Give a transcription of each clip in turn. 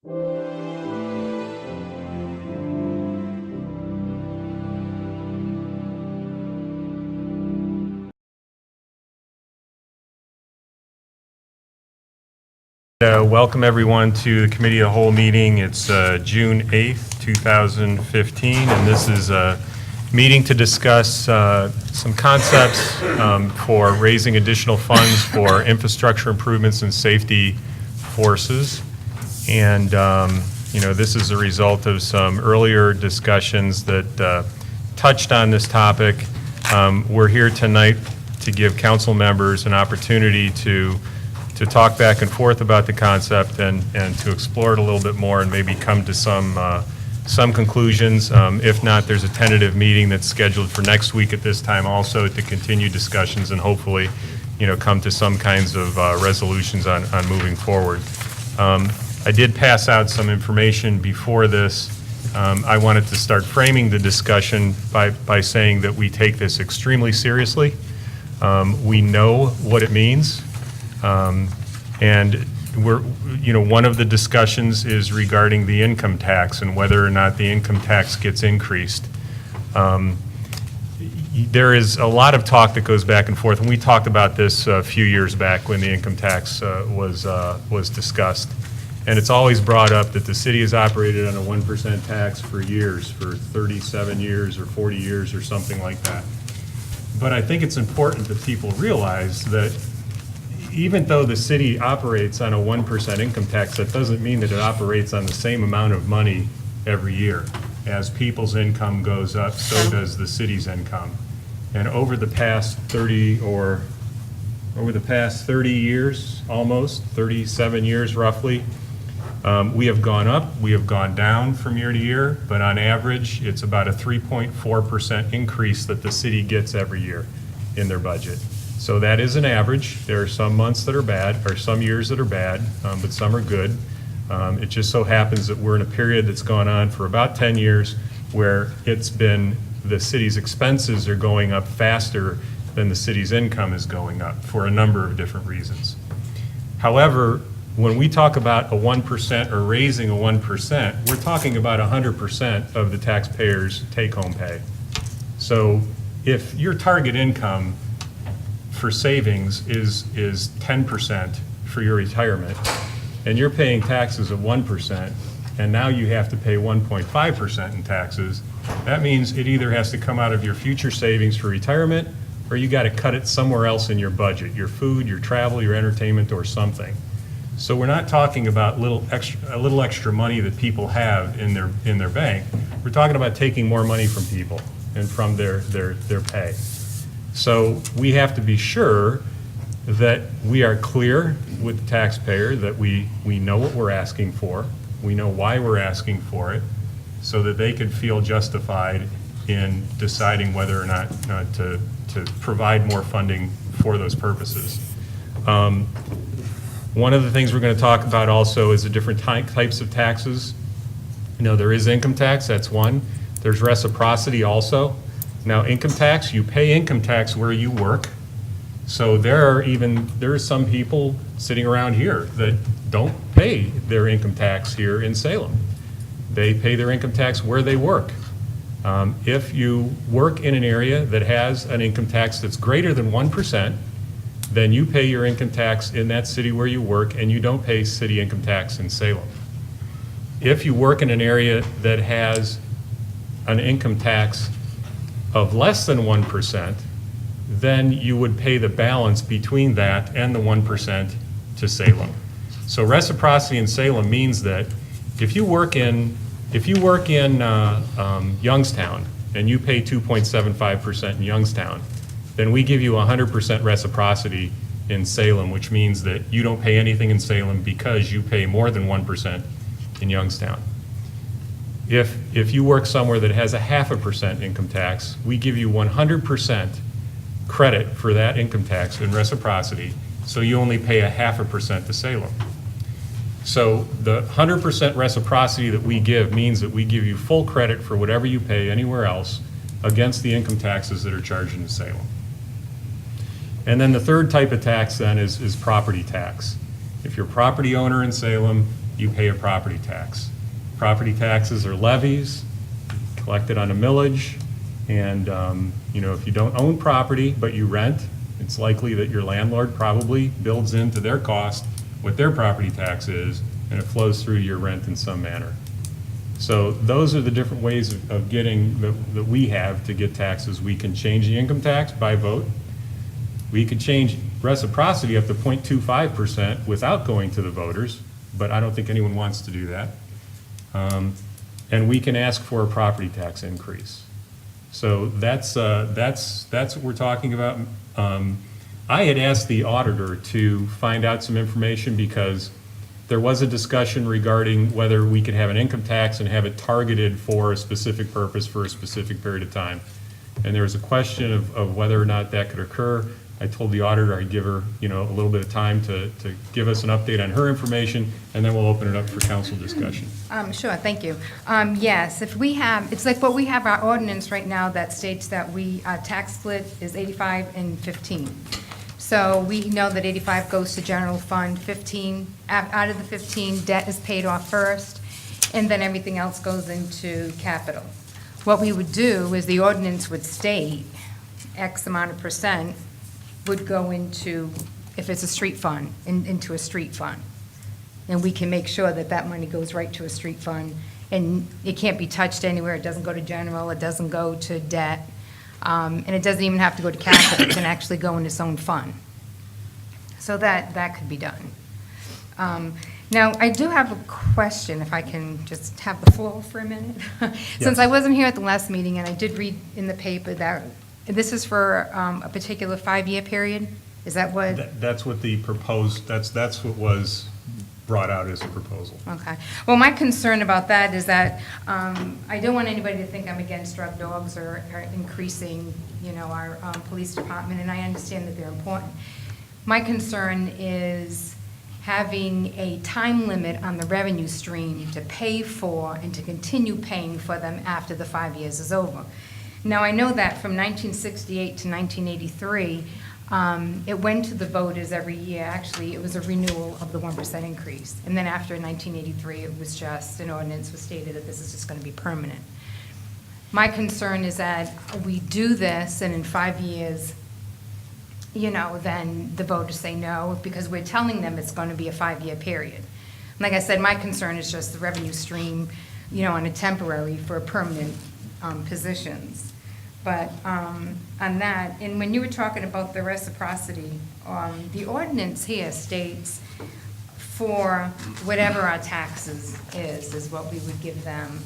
Welcome everyone to the Committee of the Whole meeting. It's June 8th, 2015, and this is a meeting to discuss some concepts for raising additional funds for infrastructure improvements and safety forces. And this is a result of some earlier discussions that touched on this topic. We're here tonight to give council members an opportunity to talk back and forth about the concept and to explore it a little bit more and maybe come to some conclusions. If not, there's a tentative meeting that's scheduled for next week at this time also to continue discussions and hopefully, come to some kinds of resolutions on moving forward. I did pass out some information before this. I wanted to start framing the discussion by saying that we take this extremely seriously. We know what it means. And one of the discussions is regarding the income tax and whether or not the income tax gets increased. There is a lot of talk that goes back and forth, and we talked about this a few years back when the income tax was discussed. And it's always brought up that the city has operated on a 1% tax for years, for 37 years or 40 years or something like that. But I think it's important that people realize that even though the city operates on a 1% income tax, that doesn't mean that it operates on the same amount of money every year. As people's income goes up, so does the city's income. And over the past 30 years, almost 37 years roughly, we have gone up, we have gone down from year to year, but on average, it's about a 3.4% increase that the city gets every year in their budget. So that is an average. There are some months that are bad, or some years that are bad, but some are good. It just so happens that we're in a period that's gone on for about 10 years where it's been the city's expenses are going up faster than the city's income is going up for a number of different reasons. However, when we talk about a 1% or raising a 1%, we're talking about 100% of the taxpayers' take-home pay. So if your target income for savings is 10% for your retirement, and you're paying taxes of 1%, and now you have to pay 1.5% in taxes, that means it either has to come out of your future savings for retirement, or you got to cut it somewhere else in your budget, your food, your travel, your entertainment, or something. So we're not talking about a little extra money that people have in their bank. We're talking about taking more money from people and from their pay. So we have to be sure that we are clear with the taxpayer, that we know what we're asking for, we know why we're asking for it, so that they can feel justified in deciding whether or not to provide more funding for those purposes. One of the things we're going to talk about also is the different types of taxes. There is income tax, that's one. There's reciprocity also. Now, income tax, you pay income tax where you work. So there are some people sitting around here that don't pay their income tax here in Salem. They pay their income tax where they work. If you work in an area that has an income tax that's greater than 1%, then you pay your income tax in that city where you work, and you don't pay city income tax in Salem. If you work in an area that has an income tax of less than 1%, then you would pay the balance between that and the 1% to Salem. So reciprocity in Salem means that if you work in Youngstown and you pay 2.75% in Youngstown, then we give you 100% reciprocity in Salem, which means that you don't pay anything in Salem because you pay more than 1% in Youngstown. If you work somewhere that has a 0.5% income tax, we give you 100% credit for that income tax in reciprocity, so you only pay a 0.5% to Salem. So the 100% reciprocity that we give means that we give you full credit for whatever you pay anywhere else against the income taxes that are charged in Salem. And then the third type of tax then is property tax. If you're a property owner in Salem you pay a property tax. Property taxes are levies collected on a millage, and if you don't own property but you rent, it's likely that your landlord probably builds into their cost what their property tax is, and it flows through your rent in some manner. So those are the different ways of getting, that we have to get taxes. We can change the income tax by vote. We could change reciprocity up to 0.25% without going to the voters, but I don't think anyone wants to do that. And we can ask for a property tax increase. So that's what we're talking about. I had asked the auditor to find out some information because there was a discussion regarding whether we could have an income tax and have it targeted for a specific purpose for a specific period of time. And there was a question of whether or not that could occur. I told the auditor I'd give her, a little bit of time to give us an update on her information, and then we'll open it up for council discussion. Sure, thank you. Yes, if we have, it's like what we have our ordinance right now that states that our tax split is 85 and 15. So we know that 85 goes to general fund, 15, out of the 15, debt is paid off first, and then everything else goes into capital. What we would do is the ordinance would state X amount of percent would go into, if it's a street fund, into a street fund. And we can make sure that that money goes right to a street fund, and it can't be touched anywhere. It doesn't go to general, it doesn't go to debt, and it doesn't even have to go to capital. It can actually go in its own fund. So that could be done. Now, I do have a question, if I can just have the floor for a minute. Since I wasn't here at the last meeting, and I did read in the paper that this is for a particular 5-year period? Is that what? That's what the proposed, that's what was brought out as a proposal. Okay. Well, my concern about that is that I don't want anybody to think I'm against drug dogs or increasing, our police department, and I understand that they're important. My concern is having a time limit on the revenue stream to pay for and to continue paying for them after the 5 years is over. Now, I know that from 1968 to 1983, it went to the voters every year. Actually, it was a renewal of the 1% increase. And then after 1983, it was just an ordinance was stated that this is just going to be permanent. My concern is that we do this, and in 5 years, then the voters say no, because we're telling them it's going to be a 5-year period. Like I said, my concern is just the revenue stream, on a temporary for permanent positions. But on that, and when you were talking about the reciprocity, the ordinance here states for whatever our taxes is what we would give them,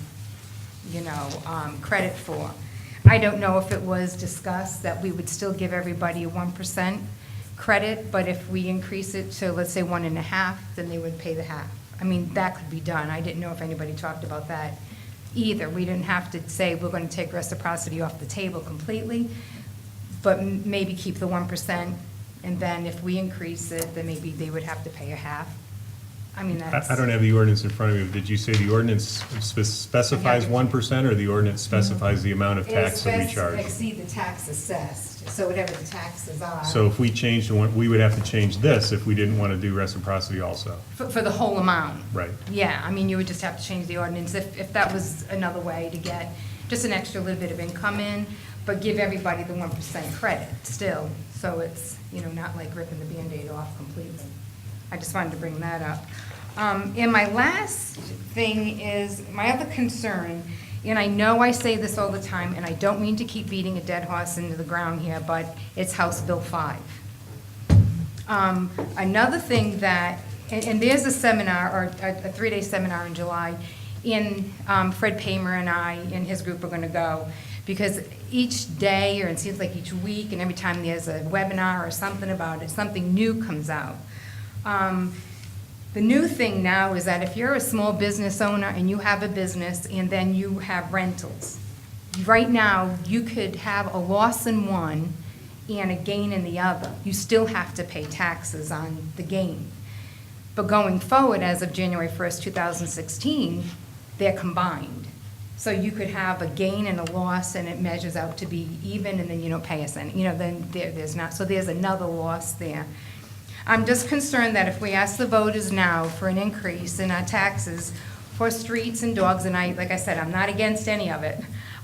credit for. I don't know if it was discussed that we would still give everybody a 1% credit, but if we increase it to, let's say, 1.5, then they would pay the half. I mean, that could be done. I didn't know if anybody talked about that either. We didn't have to say we're going to take reciprocity off the table completely, but maybe keep the 1%, and then if we increase it, then maybe they would have to pay a half. I mean, that's... I don't have the ordinance in front of me. Did you say the ordinance specifies 1%, or the ordinance specifies the amount of tax that we charge? Exceed the tax assessed, so whatever the taxes are. So if we changed, we would have to change this if we didn't want to do reciprocity also. For the whole amount? Right. Yeah, I mean, you would just have to change the ordinance if that was another way to get just an extra little bit of income in, but give everybody the 1% credit still, so it's, not like ripping the Band-Aid off completely. I just wanted to bring that up. And my last thing is, my other concern, and I know I say this all the time, and I don't mean to keep beating a dead horse into the ground here, but it's House Bill 5. Another thing that, and there's a seminar, or a 3-day seminar in July, Fred Paymer and I and his group are going to go, because each day, or it seems like each week, and every time there's a webinar or something about it, something new comes out. The new thing now is that if you're a small business owner and you have a business and then you have rentals, right now you could have a loss in one and a gain in the other. You still have to pay taxes on the gain. But going forward, as of January 1st, 2016, they're combined. So you could have a gain and a loss, and it measures out to be even, and then you don't pay us any. Then there's not. So there's another loss there. I'm just concerned that if we ask the voters now for an increase in our taxes for streets and dogs, and like I said, I'm not against any of it,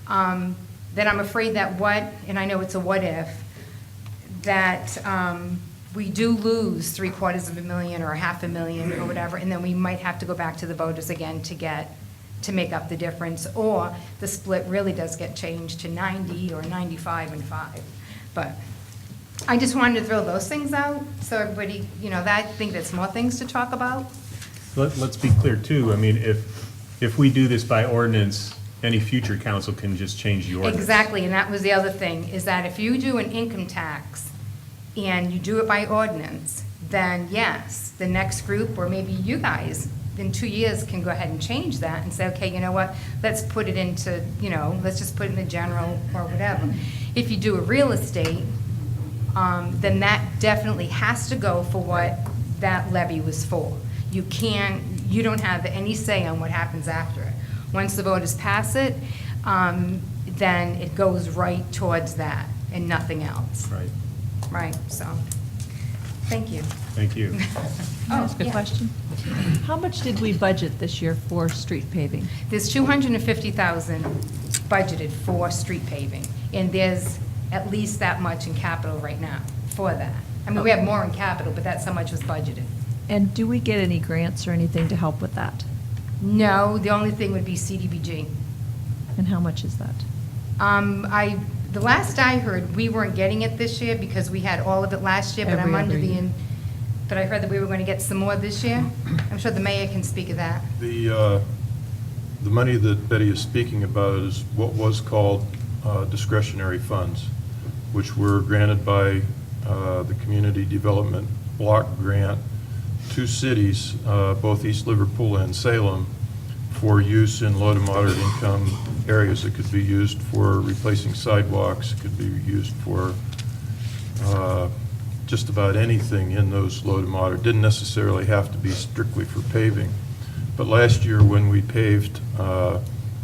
then I'm afraid that and I know it's a what if, that we do lose $750,000 or $500,000 or whatever, and then we might have to go back to the voters again to make up the difference, or the split really does get changed to 90 or 95 and 5. But I just wanted to throw those things out, so everybody, I think there's more things to talk about. Let's be clear too, I mean, if we do this by ordinance, any future council can just change the ordinance. Exactly, and that was the other thing, is that if you do an income tax and you do it by ordinance, then yes, the next group, or maybe you guys, in 2 years can go ahead and change that and say, okay, you know what, let's put it into, let's just put it in the general or whatever. If you do a real estate, then that definitely has to go for what that levy was for. You don't have any say on what happens after it. Once the voters pass it, then it goes right towards that and nothing else. Right. Right, so, thank you. Thank you. Can I ask a yeah. question? How much did we budget this year for street paving? There's $250,000 budgeted for street paving, and there's at least that much in capital right now for that. I mean, we have more in capital, but that's how much was budgeted. And do we get any grants or anything to help with that? No, the only thing would be CDBG. And how much is that? The last I heard, we weren't getting it this year because we had all of it last year, but I'm Every under other the, year. but I heard that we were going to get some more this year. I'm sure the mayor can speak of that. The money that Betty is speaking about is what was called discretionary funds, which were granted by the Community Development Block Grant to cities, both East Liverpool and Salem, for use in low to moderate income areas. It could be used for replacing sidewalks, it could be used for just about anything in those low to moderate. Didn't necessarily have to be strictly for paving. But last year when we paved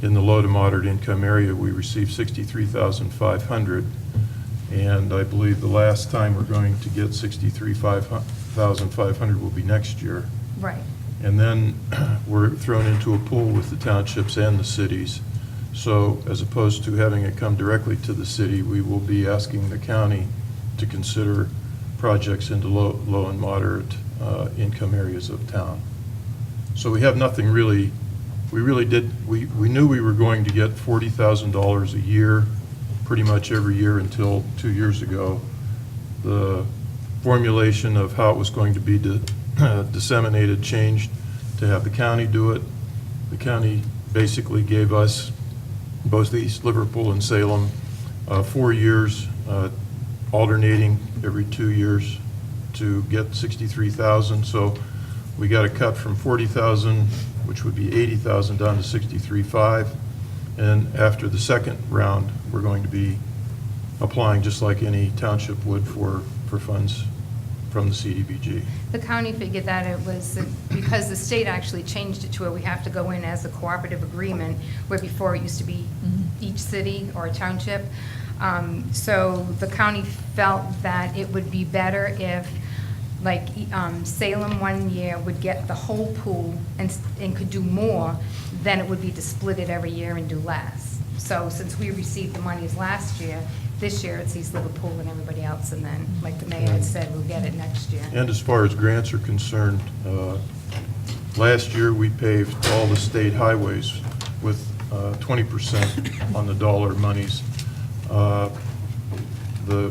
in the low to moderate income area, we received $63,500. And I believe the last time we're going to get $63,500 will be next year. Right. And then we're thrown into a pool with the townships and the cities. So as opposed to having it come directly to the city, we will be asking the county to consider projects into low and moderate income areas of town. So we have nothing really, we knew we were going to get $40,000 a year, pretty much every year until 2 years ago. The formulation of how it was going to be disseminated changed to have the county do it. The county basically gave us, both East Liverpool and Salem, 4 years, alternating every 2 years to get 63,000. So we got a cut from 40,000, which would be 80,000, down to 63.5. And after the second round, we're going to be applying just like any township would for funds from the CDBG. The county figured that it was, because the state actually changed it to where we have to go in as a cooperative agreement, where before it used to be each city or township. So the county felt that it would be better if, like, Salem 1 year would get the whole pool and could do more, than it would be to split it every year and do less. So since we received the monies last year, this year it's East Liverpool and everybody else, and then, like the mayor had said, we'll get it next year. And as far as grants are concerned, last year we paved all the state highways with 20% on the dollar monies. The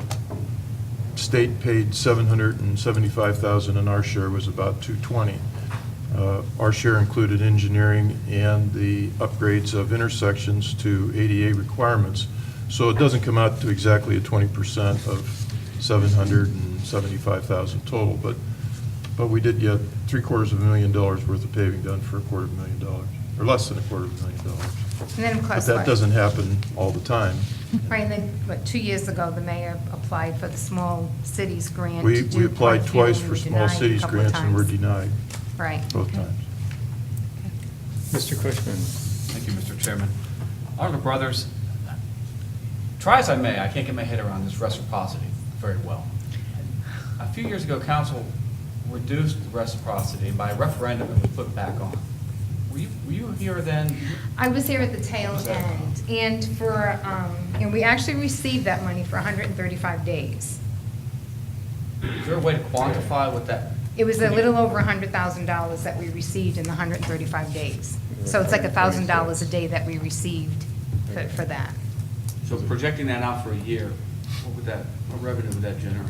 state paid $775,000 and our share was about $220,000. Our share included engineering and the upgrades of intersections to ADA requirements. So it doesn't come out to exactly a 20% of $775,000 total, but we did get $750,000 worth of paving done for $250,000, or less than $250,000. And then, of But course, that doesn't happen all the time. right, and then, 2 years ago, the mayor applied for the small cities grant. We to do applied Parkview, twice and for we small denied a cities couple of grants and were times. denied Right. both times. Mr. Cushman. Thank you, Mr. Chairman. Honorable brothers, try as I may, I can't get my head around this reciprocity very well. A few years ago, council reduced reciprocity, and by referendum it was put back on. Were you here then? I was here at the tail Was that- end, and and we actually received that money for 135 days. Is there a way to quantify what that? It was a little over $100,000 that we received in the 135 days. So it's like $1,000 a day that we received for that. So projecting that out for a year, what revenue would that generate?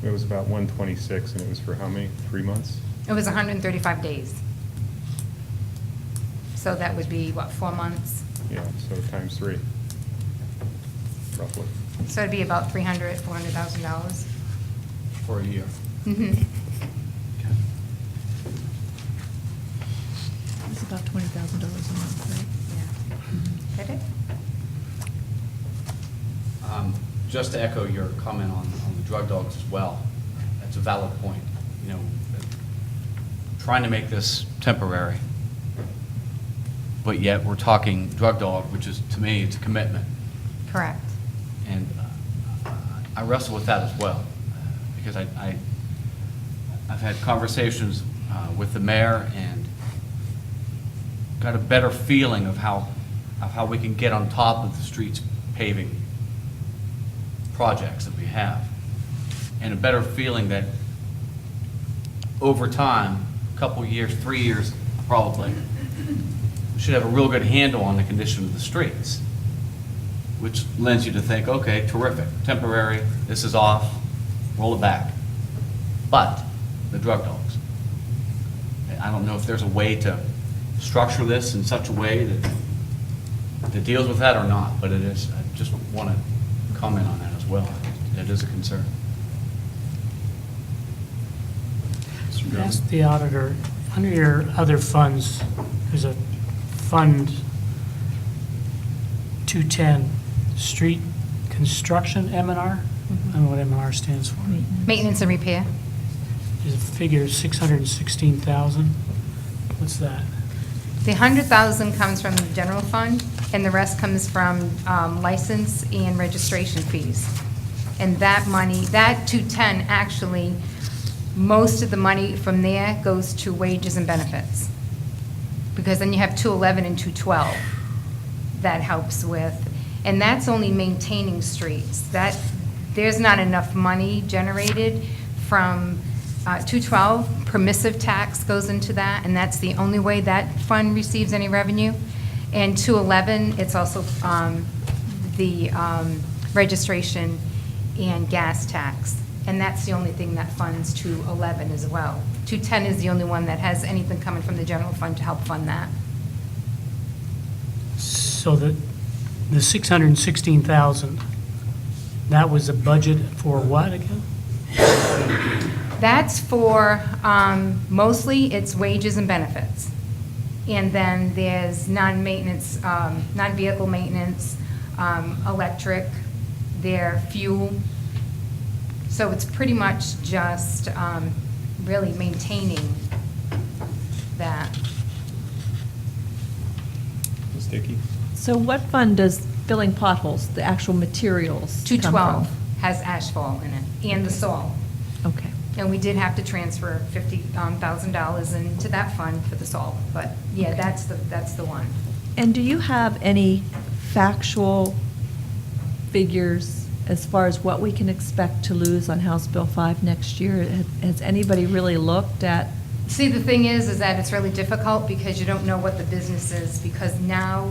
It was about 126, and it was for how many, 3 months? It was 135 days. So that would be, what, 4 months? Yeah, so times 3, roughly. So it'd be about $300,000, $400,000. For a year? Mhm. It's about $20,000 a month, right? Yeah. Is that it? Just to echo your comment on the drug dogs as well, that's a valid point. You know, trying to make this temporary, but yet we're talking drug dog, which is, to me, it's a commitment. Correct. And I wrestle with that as well, because I've had conversations with the mayor and got a better feeling of how we can get on top of the streets paving projects that we have, and a better feeling that over time, a couple years, 3 years probably, we should have a real good handle on the condition of the streets, which lends you to think, okay, terrific, temporary, this is off, roll it back. But the drug dogs, I don't know if there's a way to structure this in such a way that deals with that or not, but it is, I just want to comment on that as well. It is a concern. Ask the auditor, under your other funds, there's a fund 210, street construction, M&R? I don't know what M&R stands for. Maintenance and repair. There's a figure 616,000. What's that? The 100,000 comes from the general fund, and the rest comes from license and registration fees. And that money, that 210, actually, most of the money from there goes to wages and benefits. Because then you have 211 and 212 that helps with, and that's only maintaining streets. There's not enough money generated from 212, permissive tax goes into that, and that's the only way that fund receives any revenue. And 211, it's also the registration and gas tax, and that's the only thing that funds 211 as well. 210 is the only one that has anything coming from the general fund to help fund that. So the 616,000, that was a budget for what again? That's for, mostly it's wages and benefits. And then there's non-maintenance, non-vehicle maintenance, electric, their fuel. So it's pretty much just really maintaining that. Ms. Dickey? So what fund does filling potholes, the actual materials, come from? 212 has asphalt in it, and the salt. Okay. And we did have to transfer $50,000 into that fund for the salt. But, yeah, that's the one. And do you have any factual figures as far as what we can expect to lose on House Bill 5 next year? Has anybody really looked at? See, the thing is that it's really difficult because you don't know what the business is, because now,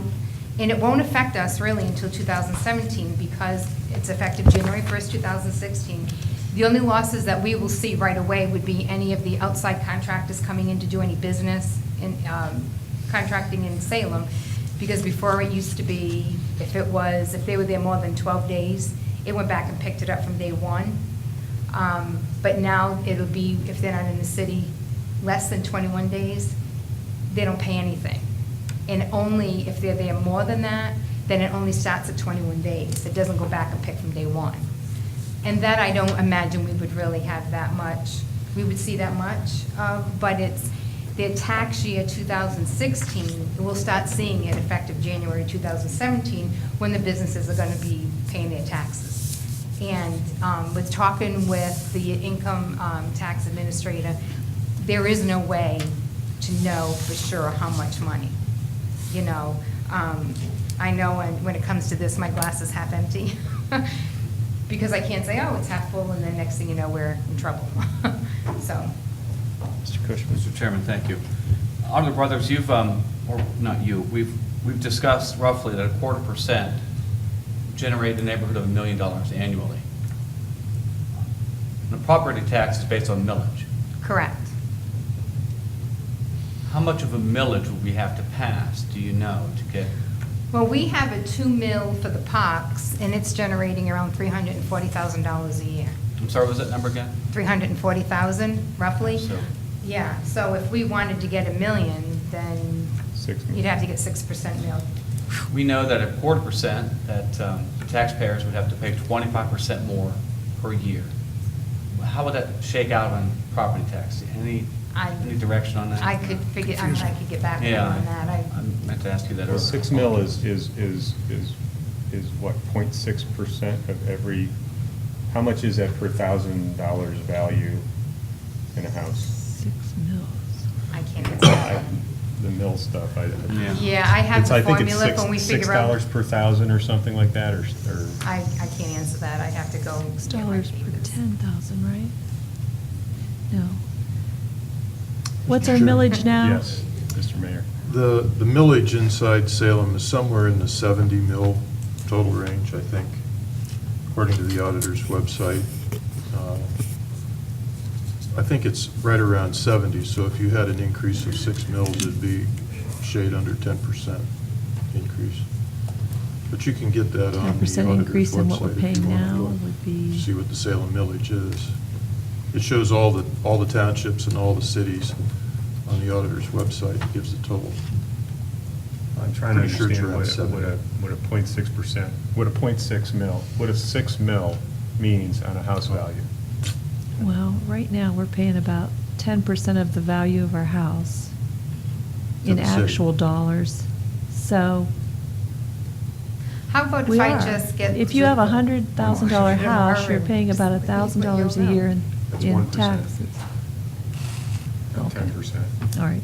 and it won't affect us really until 2017 because it's effective January 1st, 2016. The only losses that we will see right away would be any of the outside contractors coming in to do any business in contracting in Salem, because before it used to be, if they were there more than 12 days, it went back and picked it up from day one. But now it'll be, if they're not in the city less than 21 days, they don't pay anything. And only if they're there more than that, then it only starts at 21 days. It doesn't go back and pick from day one. And that I don't imagine we would really have that much. We would see that much, but it's their tax year 2016, we'll start seeing it effective January 2017 when the businesses are going to be paying their taxes. And with talking with the income tax administrator, there is no way to know for sure how much money, you know. I know when it comes to this, my glass is half empty, because I can't say, oh, it's half full, and then next thing you know, we're in trouble. So, Mr. Cushman? Mr. Chairman, thank you. Auditor Brothers, you've, or not you, we've discussed roughly that 0.25% generate in the neighborhood of $1 million annually. The property tax is based on millage. correct. How much of a millage would we have to pass, do you know, to get? Well, we have a 2 mil for the parks, and it's generating around $340,000 a year. I'm sorry, what was that number again? 340,000 roughly? So- Yeah, so if we wanted to get $1 million, then 6 million. you'd have to get 6% mill. We know that at 0.25%, that the taxpayers would have to pay 25% more per year. How would that shake out on property tax? Any direction on that? I could figure, I could get back to you Yeah, on that. I meant to ask you that Well, earlier. 6 mil is what, 0.6% of every, how much is that per $1,000 value in a house? 6 mils. I can't answer that. The mill stuff, Yeah. Yeah, I have It's, the I think it's formula when we figure out. $6 per 1,000 or something like that, or I can't answer that. I'd have to go. $6 get my per papers. 10,000, right? No. What's our Sure. millage now? yes, Mr. Mayor. The millage inside Salem is somewhere in the 70 mil total range, I think, according to the auditor's website. I think it's right around 70, so if you had an increase of 6 mils, it'd be shade under 10% increase. But you can get that on the 10% auditor's increase in what we're website if paying you want to now look, would be- see what the Salem millage is. It shows all the townships and all the cities on the auditor's website. It gives the total. I'm trying to Pretty sure it's understand around 70. what a 0.6%, what a 0.6 mil, what a 6 mil means on a house value. Well, right now, we're paying about 10% of the value of our house To in the city. actual dollars. So How about we if I are. just get? If you have a $100,000 Give them house, our you're paying about rooms. $1,000 a year in That's in 1%. taxes. About Okay. 10%. All right.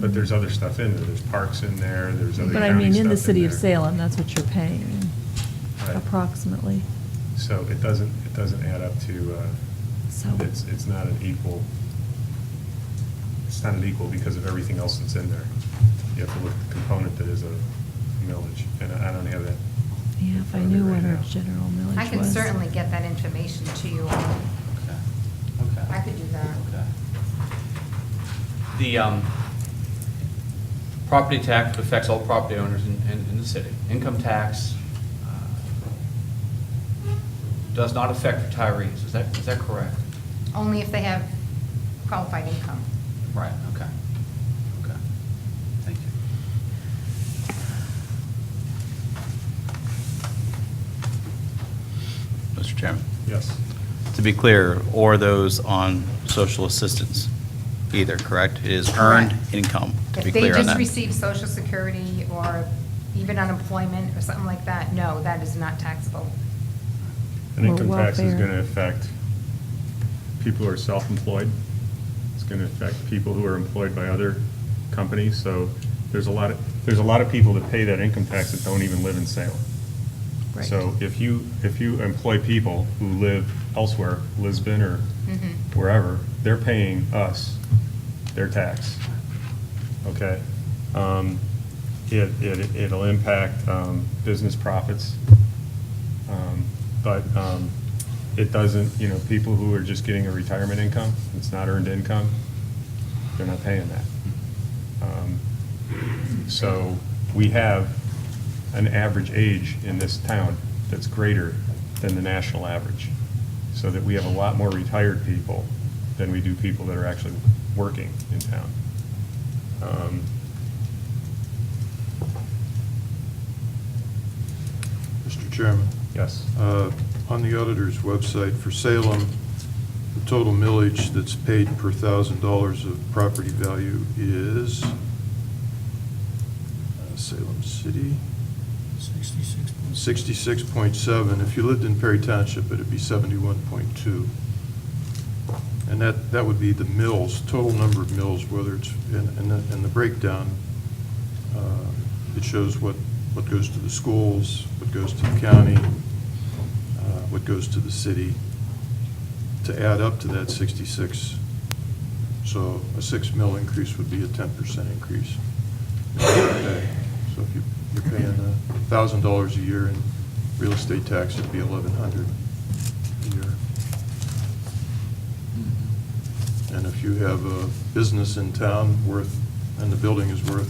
But there's other stuff in there. There's parks in there, there's other But I county mean, in the stuff city of there. Salem, that's what you're paying, Right. approximately. So it doesn't add up to, So, it's not an equal, because of everything else that's in there. You have to look at the component that is a millage, and I don't have that. yeah, if I in front of me knew right what our now. general millage was. I can certainly get that information to you. Okay. I could do that. Okay. The property tax affects all property owners in the city. Income tax does not affect retirees. Is that correct? Only if they have qualified income. Right, okay. Okay. Thank you. Mr. Chairman, Yes. to be clear, or those on social assistance either, correct? It is earned Correct. income, to be If they clear on just that. receive Social Security or even unemployment or something like that, no, that is not taxable. And Or income tax is welfare. going to affect people who are self-employed. It's going to affect people who are employed by other companies. So there's a lot of people that pay that income tax that don't even live in Salem. Right. So if you employ people who live elsewhere, Lisbon or Mhm. wherever, they're paying us their tax. Okay? It'll impact business profits. But it doesn't, people who are just getting a retirement income, it's not earned income, they're not paying that. So we have an average age in this town that's greater than the national average. So that we have a lot more retired people than we do people that are actually working in town. Mr. Chairman, Yes. on the auditor's website for Salem, the total millage that's paid per $1,000 of property value is Salem City, 66.7. If you lived in Perry Township, it'd be 71.2. And that would be the mills, total number of mills, whether it's, in the breakdown, it shows what goes to the schools, what goes to the county, what goes to the city, to add up to that 66. So a 6 mil increase would be a 10% increase. So if you're paying $1,000 a year in real estate tax, it'd be $1,100 a year. And if you have a business in town and the building is worth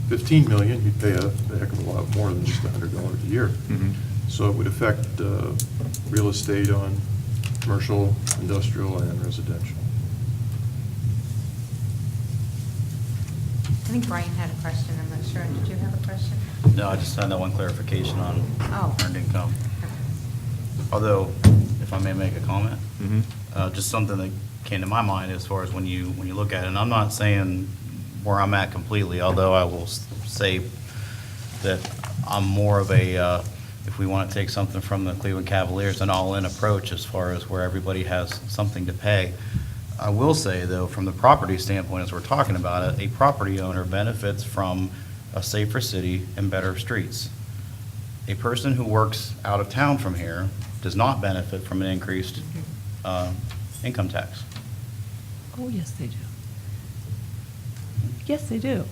$15 million, you'd pay a heck of a lot more than just $100 a year. So it would affect real estate on commercial, industrial, and residential. I think Brian had a question, I'm not sure. Did you have a question? No, I just had that one clarification on Oh. earned income. Although, if I may make a comment, just something that came to my mind as far as when you look at it, and I'm not saying where I'm at completely, although I will say that I'm more of a, if we want to take something from the Cleveland Cavaliers, an all-in approach as far as where everybody has something to pay. I will say, though, from the property standpoint, as we're talking about it, a property owner benefits from a safer city and better streets. A person who works out of town from here does not benefit from an increased income tax. Oh, yes, they do. Yes, they do.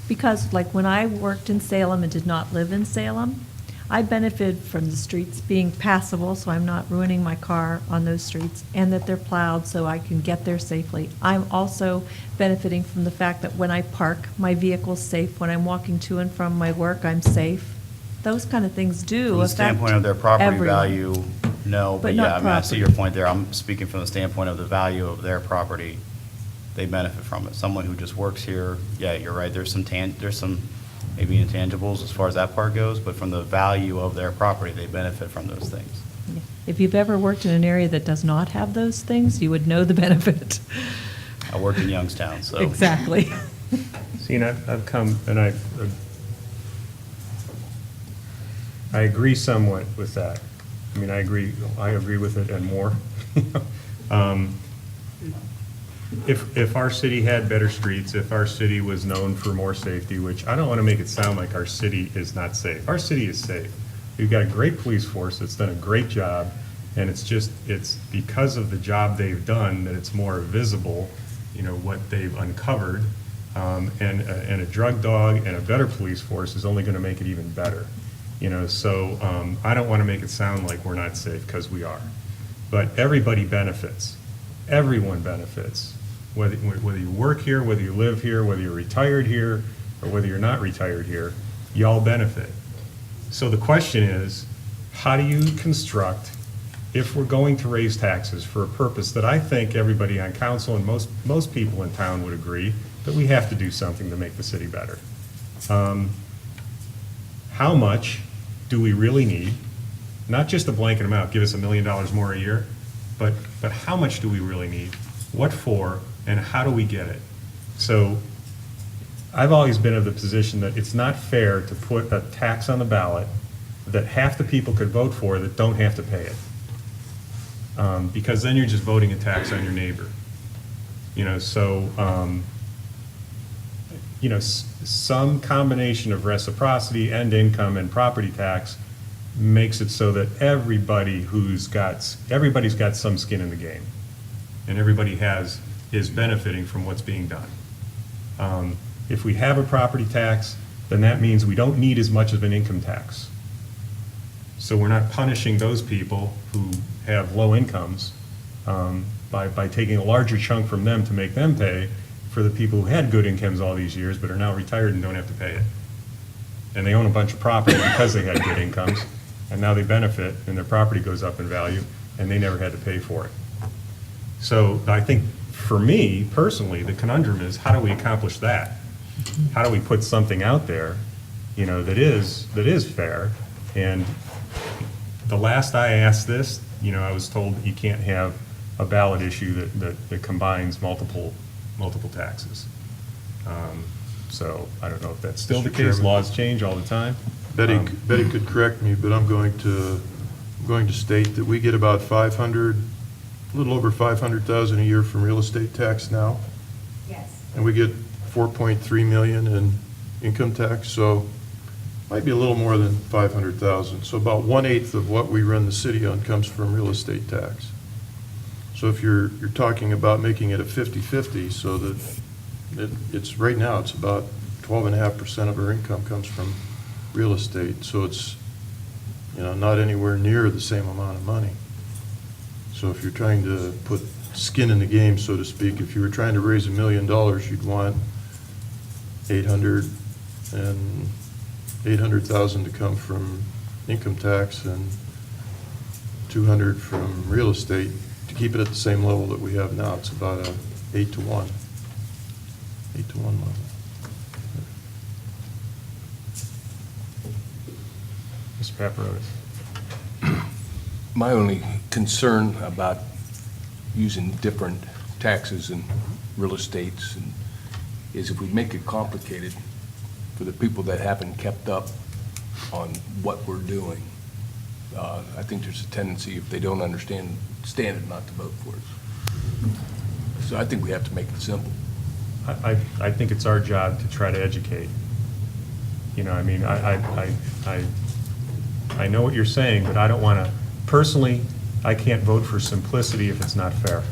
Because like when I worked in Salem and did not live in Salem, I benefited from the streets being passable, so I'm not ruining my car on those streets, and that they're plowed so I can get there safely. I'm also benefiting from the fact that when I park, my vehicle's safe. When I'm walking to and from my work, I'm safe. Those kind of things do From the affect standpoint of their property everyone. value, no, but But yeah, not I mean, I see property. your point there. I'm speaking from the standpoint of the value of their property. They benefit from it. Someone who just works here, yeah, you're right, there's some maybe intangibles as far as that part goes, but from the value of their property, they benefit from those things. Yeah. If you've ever worked in an area that does not have those things, you would know the benefit. I worked in Youngstown, so. Exactly. See, and I've come, and I agree somewhat with that. I mean, I agree with it and more. If our city had better streets, if our city was known for more safety, which I don't want to make it sound like our city is not safe. Our city is safe. We've got a great police force that's done a great job, and it's because of the job they've done that it's more visible, what they've uncovered. And a drug dog and a better police force is only going to make it even better. So I don't want to make it sound like we're not safe, because we are. But everybody benefits. Everyone benefits. Whether you work here, whether you live here, whether you're retired here, or whether you're not retired here, you all benefit. So the question is, how do you construct, if we're going to raise taxes for a purpose that I think everybody on council and most people in town would agree, that we have to do something to make the city better. How much do we really need? Not just a blanket amount, give us $1 million more a year, but how much do we really need? What for, and how do we get it? So I've always been of the position that it's not fair to put a tax on the ballot that half the people could vote for that don't have to pay it. Because then you're just voting a tax on your neighbor. Some combination of reciprocity and income and property tax makes it so that everybody's got some skin in the game, and everybody is benefiting from what's being done. If we have a property tax, then that means we don't need as much of an income tax. So we're not punishing those people who have low incomes by taking a larger chunk from them to make them pay for the people who had good incomes all these years but are now retired and don't have to pay it. And they own a bunch of property because they had good incomes, and now they benefit and their property goes up in value and they never had to pay for it. So I think for me personally, the conundrum is, how do we accomplish that? How do we put something out there, that is fair? And the last I asked this, I was told that you can't have a ballot issue that combines multiple taxes. So I don't know if that's still the Mr. case. Chairman. Laws change all the time. Betty could correct me, but I'm going to state that we get about 500 a little over 500,000 a year from real estate tax now, Yes. and we get 4.3 million in income tax, so might be a little more than 500,000. So about 1/8 of what we run the city on comes from real estate tax. So if you're talking about making it a 50/50, so that it's, right now, it's about 12.5% of our income comes from real estate. So it's, not anywhere near the same amount of money. So if you're trying to put skin in the game, so to speak, if you were trying to raise $1 million, you'd want 800,000 to come from income tax and 200 from real estate. To keep it at the same level that we have now, it's about a 8-to-1. 8-to-1 level. Mr. Paparotis. My only concern about using different taxes and real estates is if we make it complicated for the people that haven't kept up on what we're doing. I think there's a tendency, if they don't understand standard, not to vote for it. So I think we have to make it simple. I think it's our job to try to educate. I know what you're saying, but I don't want to, personally, I can't vote for simplicity if it's not fair.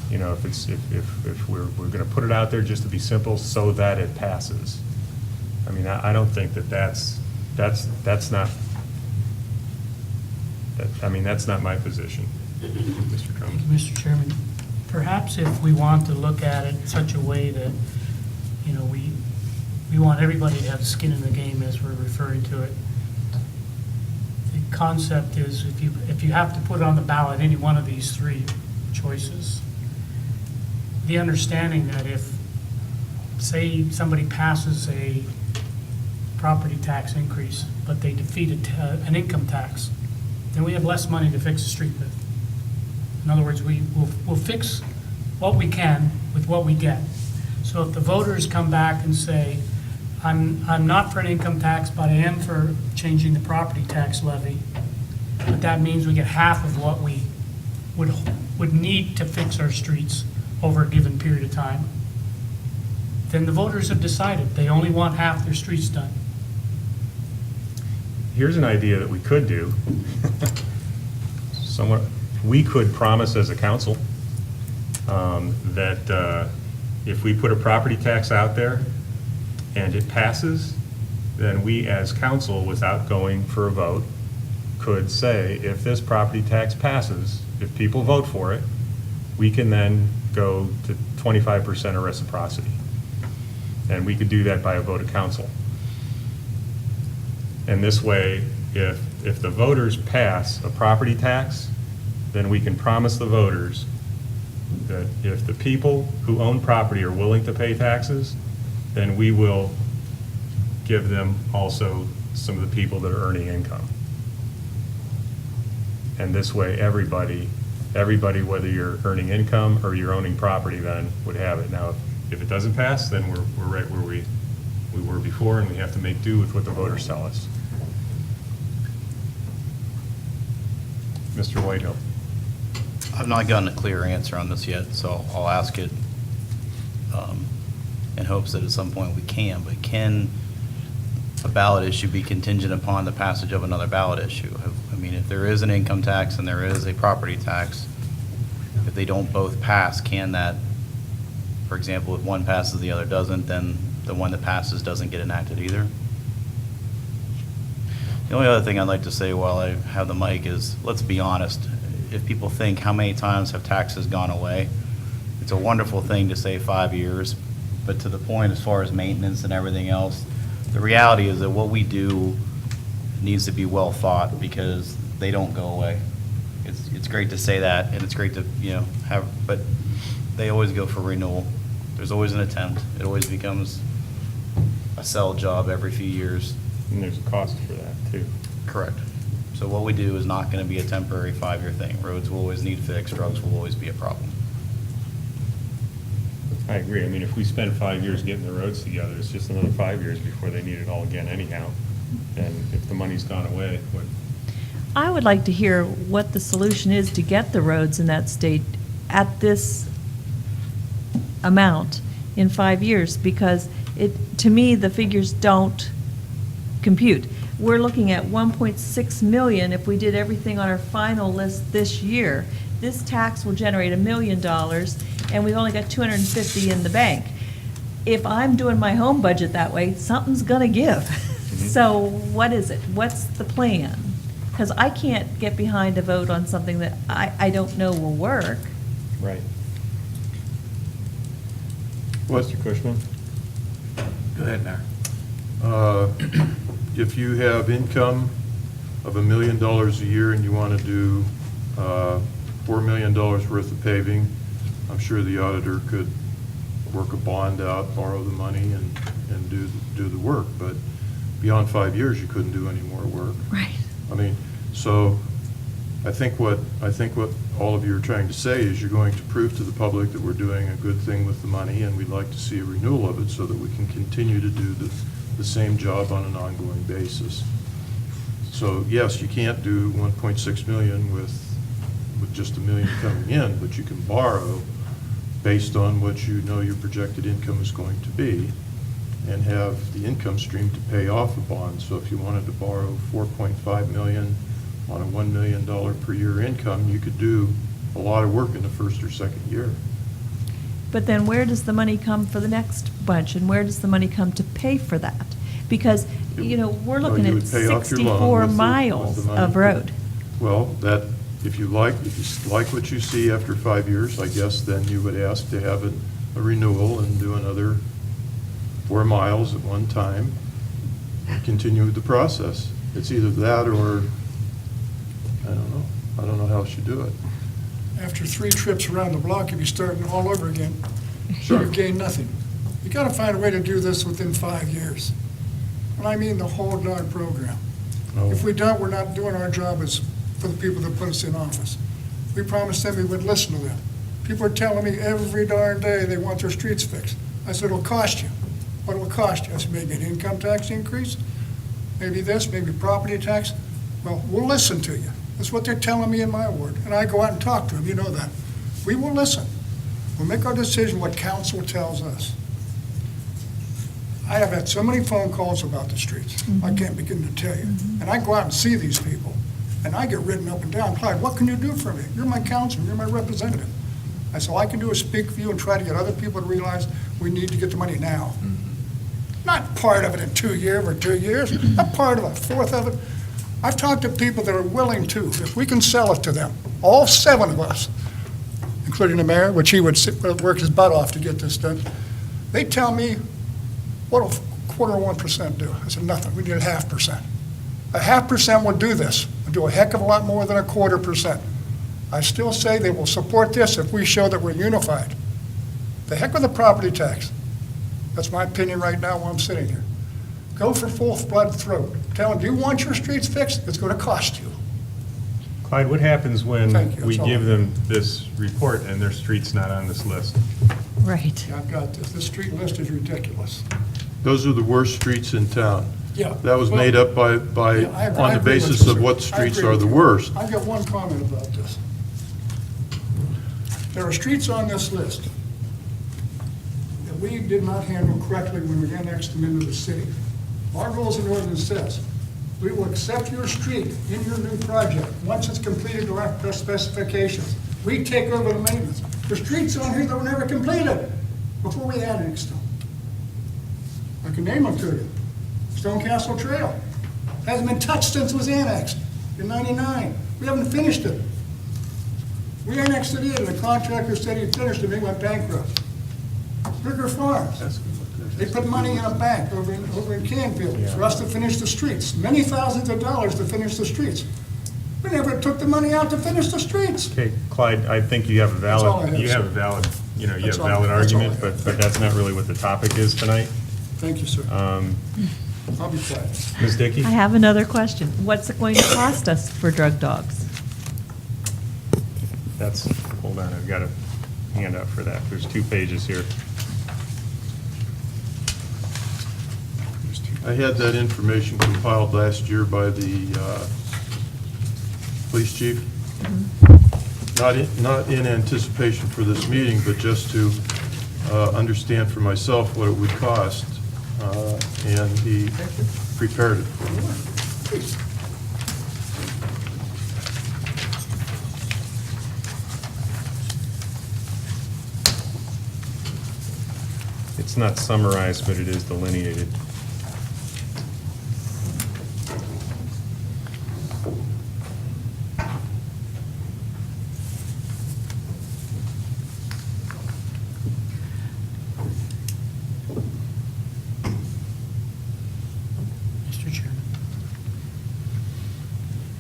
If we're going to put it out there just to be simple so that it passes. I don't think that's not, that's not my position, Mr. Crum. Mr. Chairman, perhaps if we want to look at it in such a way that, we want everybody to have skin in the game as we're referring to it. The concept is if you have to put on the ballot any one of these three choices, the understanding that if, say, somebody passes a property tax increase, but they defeat an income tax, then we have less money to fix the street with. In other words, we'll fix what we can with what we get. So if the voters come back and say, I'm not for an income tax, but I am for changing the property tax levy, but that means we get half of what we would need to fix our streets over a given period of time, then the voters have decided they only want half their streets done. Here's an idea that we could do. We could promise as a council that if we put a property tax out there and it passes, then we as council, without going for a vote, could say, if this property tax passes, if people vote for it, we can then go to 25% of reciprocity. And we could do that by a vote of council. And this way, if the voters pass a property tax, then we can promise the voters that if the people who own property are willing to pay taxes, then we will give them also some of the people that are earning income. And this way, everybody, whether you're earning income or you're owning property, then would have it. Now, if it doesn't pass, then we're right where we were before, and we have to make do with what the voters tell us. Mr. Whitehill. I've not gotten a clear answer on this yet, so I'll ask it in hopes that at some point we can. But can a ballot issue be contingent upon the passage of another ballot issue? I mean, if there is an income tax and there is a property tax, if they don't both pass, can that, for example, if one passes, the other doesn't, then the one that passes doesn't get enacted either? The only other thing I'd like to say while I have the mic is, let's be honest, if people think, how many times have taxes gone away? It's a wonderful thing to say 5 years, but to the point as far as maintenance and everything else, the reality is that what we do needs to be well thought because they don't go away. It's great to say that, and it's great to, have, but they always go for renewal. There's always an attempt. It always becomes a sell job every few years. And there's a cost for that, too. Correct. So what we do is not going to be a temporary 5-year thing. Roads will always need fixed, drugs will always be a problem. I agree. I mean, if we spend 5 years getting the roads together, it's just another 5 years before they need it all again anyhow. And if the money's gone away, what? I would like to hear what the solution is to get the roads in that state at this amount in 5 years, because to me, the figures don't compute. We're looking at 1.6 million if we did everything on our final list this year. This tax will generate $1 million, and we've only got 250 in the bank. If I'm doing my home budget that way, something's gonna give. So what is it? What's the plan? Because I can't get behind a vote on something that I don't know will work. Right. What- Mr. Cushman? Go ahead, Mayor. If you have income of $1 million a year and you want to do $4 million worth of paving, I'm sure the auditor could work a bond out, borrow the money, and do the work. But beyond 5 years, you couldn't do any more work. Right. I mean, so I think what all of you are trying to say is you're going to prove to the public that we're doing a good thing with the money, and we'd like to see a renewal of it so that we can continue to do the same job on an ongoing basis. So yes, you can't do 1.6 million with just $1 million coming in, but you can borrow based on what you know your projected income is going to be, and have the income stream to pay off a bond. So if you wanted to borrow 4.5 million on a $1 million per year income, you could do a lot of work in the first or second year. But then where does the money come for the next bunch, and where does the money come to pay for that? Because, we're Well, looking you at would pay off your loan 64 with the miles money. of road. Well, if you like what you see after 5 years, I guess then you would ask to have a renewal and do another 4 miles at one time, continue the process. It's either that or, I don't know. I don't know how else you do it. After 3 trips around the block, you'd be starting all over again. Sure. You've gained nothing. You gotta find a way to do this within 5 years. And I mean the whole darn program. Oh. If we don't, we're not doing our job as, for the people that put us in office. We promised them we would listen to them. People are telling me every darn day they want their streets fixed. I said, it'll cost you. What will it cost you? I said, maybe an income tax increase, maybe this, maybe property tax. Well, we'll listen to you. That's what they're telling me in my ward. And I go out and talk to them, you know that. We will listen. We'll make our decision what council tells us. I have had so many phone calls about the streets. I can't begin to tell you. And I go out and see these people, and I get ridden up and down. Clyde, what can you do for me? You're my councilman, you're my representative. I said, all I can do is speak for you and try to get other people to realize we need to get the money now. Not part of it in 2 years or 2 years, not part of a fourth of it. I've talked to people that are willing to, if we can sell it to them, all 7 of us, including the mayor, which he would work his butt off to get this done. They tell me, what'll 1/4% do? I said, nothing, we need 0.5%. 0.5% will do this, will do a heck of a lot more than 1/4%. I still say they will support this if we show that we're unified. The heck with the property tax. That's my opinion right now while I'm sitting here. Go for full blood throat. Tell them, do you want your streets fixed? It's going to cost you. Clyde, what happens when Thank you, we that's all. give them this report and their street's not on this list? Right. I've got this. This street list is ridiculous. Those are the worst streets in town. Yeah. That was Well, made up by yeah, I on the agree with basis you, of sir. what I streets agree are with the you. worst. I've got one comment about this. There are streets on this list that we did not handle correctly when we annexed them into the city. Our rules and ordinance says, we will accept your street in your new project once it's completed to our specifications. We take over the maintenance. There's streets on here that were never completed before we annexed them. I can name them to you. Stone Castle Trail. Hasn't been touched since it was annexed in '99. We haven't finished it. We annexed it in, the contractor said he finished it, he went bankrupt. Ricker Farms. They put money in a bank over in Canfield for us to finish the streets, many thousands of dollars to finish the streets. We never took the money out to finish the streets. Okay, Clyde, I think you have a That's all I valid, have, you have sir. a valid, you have That's a all- valid that's all I argument, have. but that's not really what the topic is tonight. Thank you, sir. I'll be quiet. Ms. Dickey? I have another question. What's it going to cost us for drug dogs? Hold on, I've got a handout for that. There's 2 pages here. I had that information compiled last year by the police chief. Not in anticipation for this meeting, but just to understand for myself what it would cost, and he prepared it for me. It's not summarized, but it is delineated. Mr. Chairman.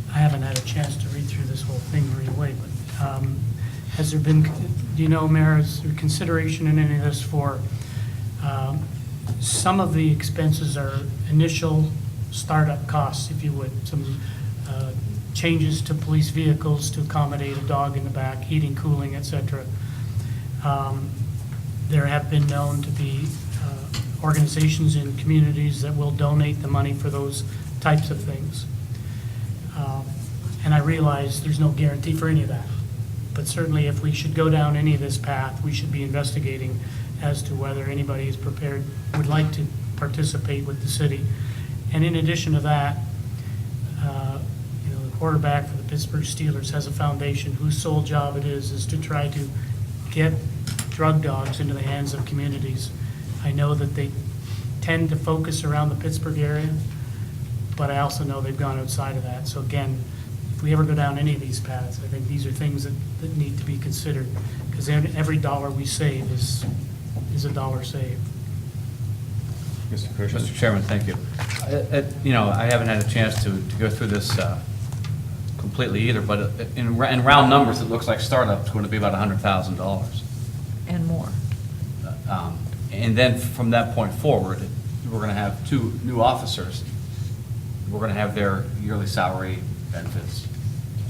I haven't had a chance to read through this whole thing right away, but has there been, do you know, Mayor, is there consideration in any of this for, some of the expenses are initial startup costs, if you would, some changes to police vehicles to accommodate a dog in the back, heating, cooling, et cetera. There have been known to be organizations in communities that will donate the money for those types of things. And I realize there's no guarantee for any of that. But certainly if we should go down any of this path, we should be investigating as to whether anybody is prepared, would like to participate with the city. And in addition to that, the quarterback for the Pittsburgh Steelers has a foundation whose sole job it is to try to get drug dogs into the hands of communities. I know that they tend to focus around the Pittsburgh area, but I also know they've gone outside of that. So again, if we ever go down any of these paths, I think these are things that need to be considered, because every dollar we save is a dollar saved. Mr. Cushman? Mr. Chairman, thank you. I haven't had a chance to go through this completely either, but in round numbers, it looks like startup's going to be about $100,000. And more. And then from that point forward, we're going to have 2 new officers. We're going to have their yearly salary benefits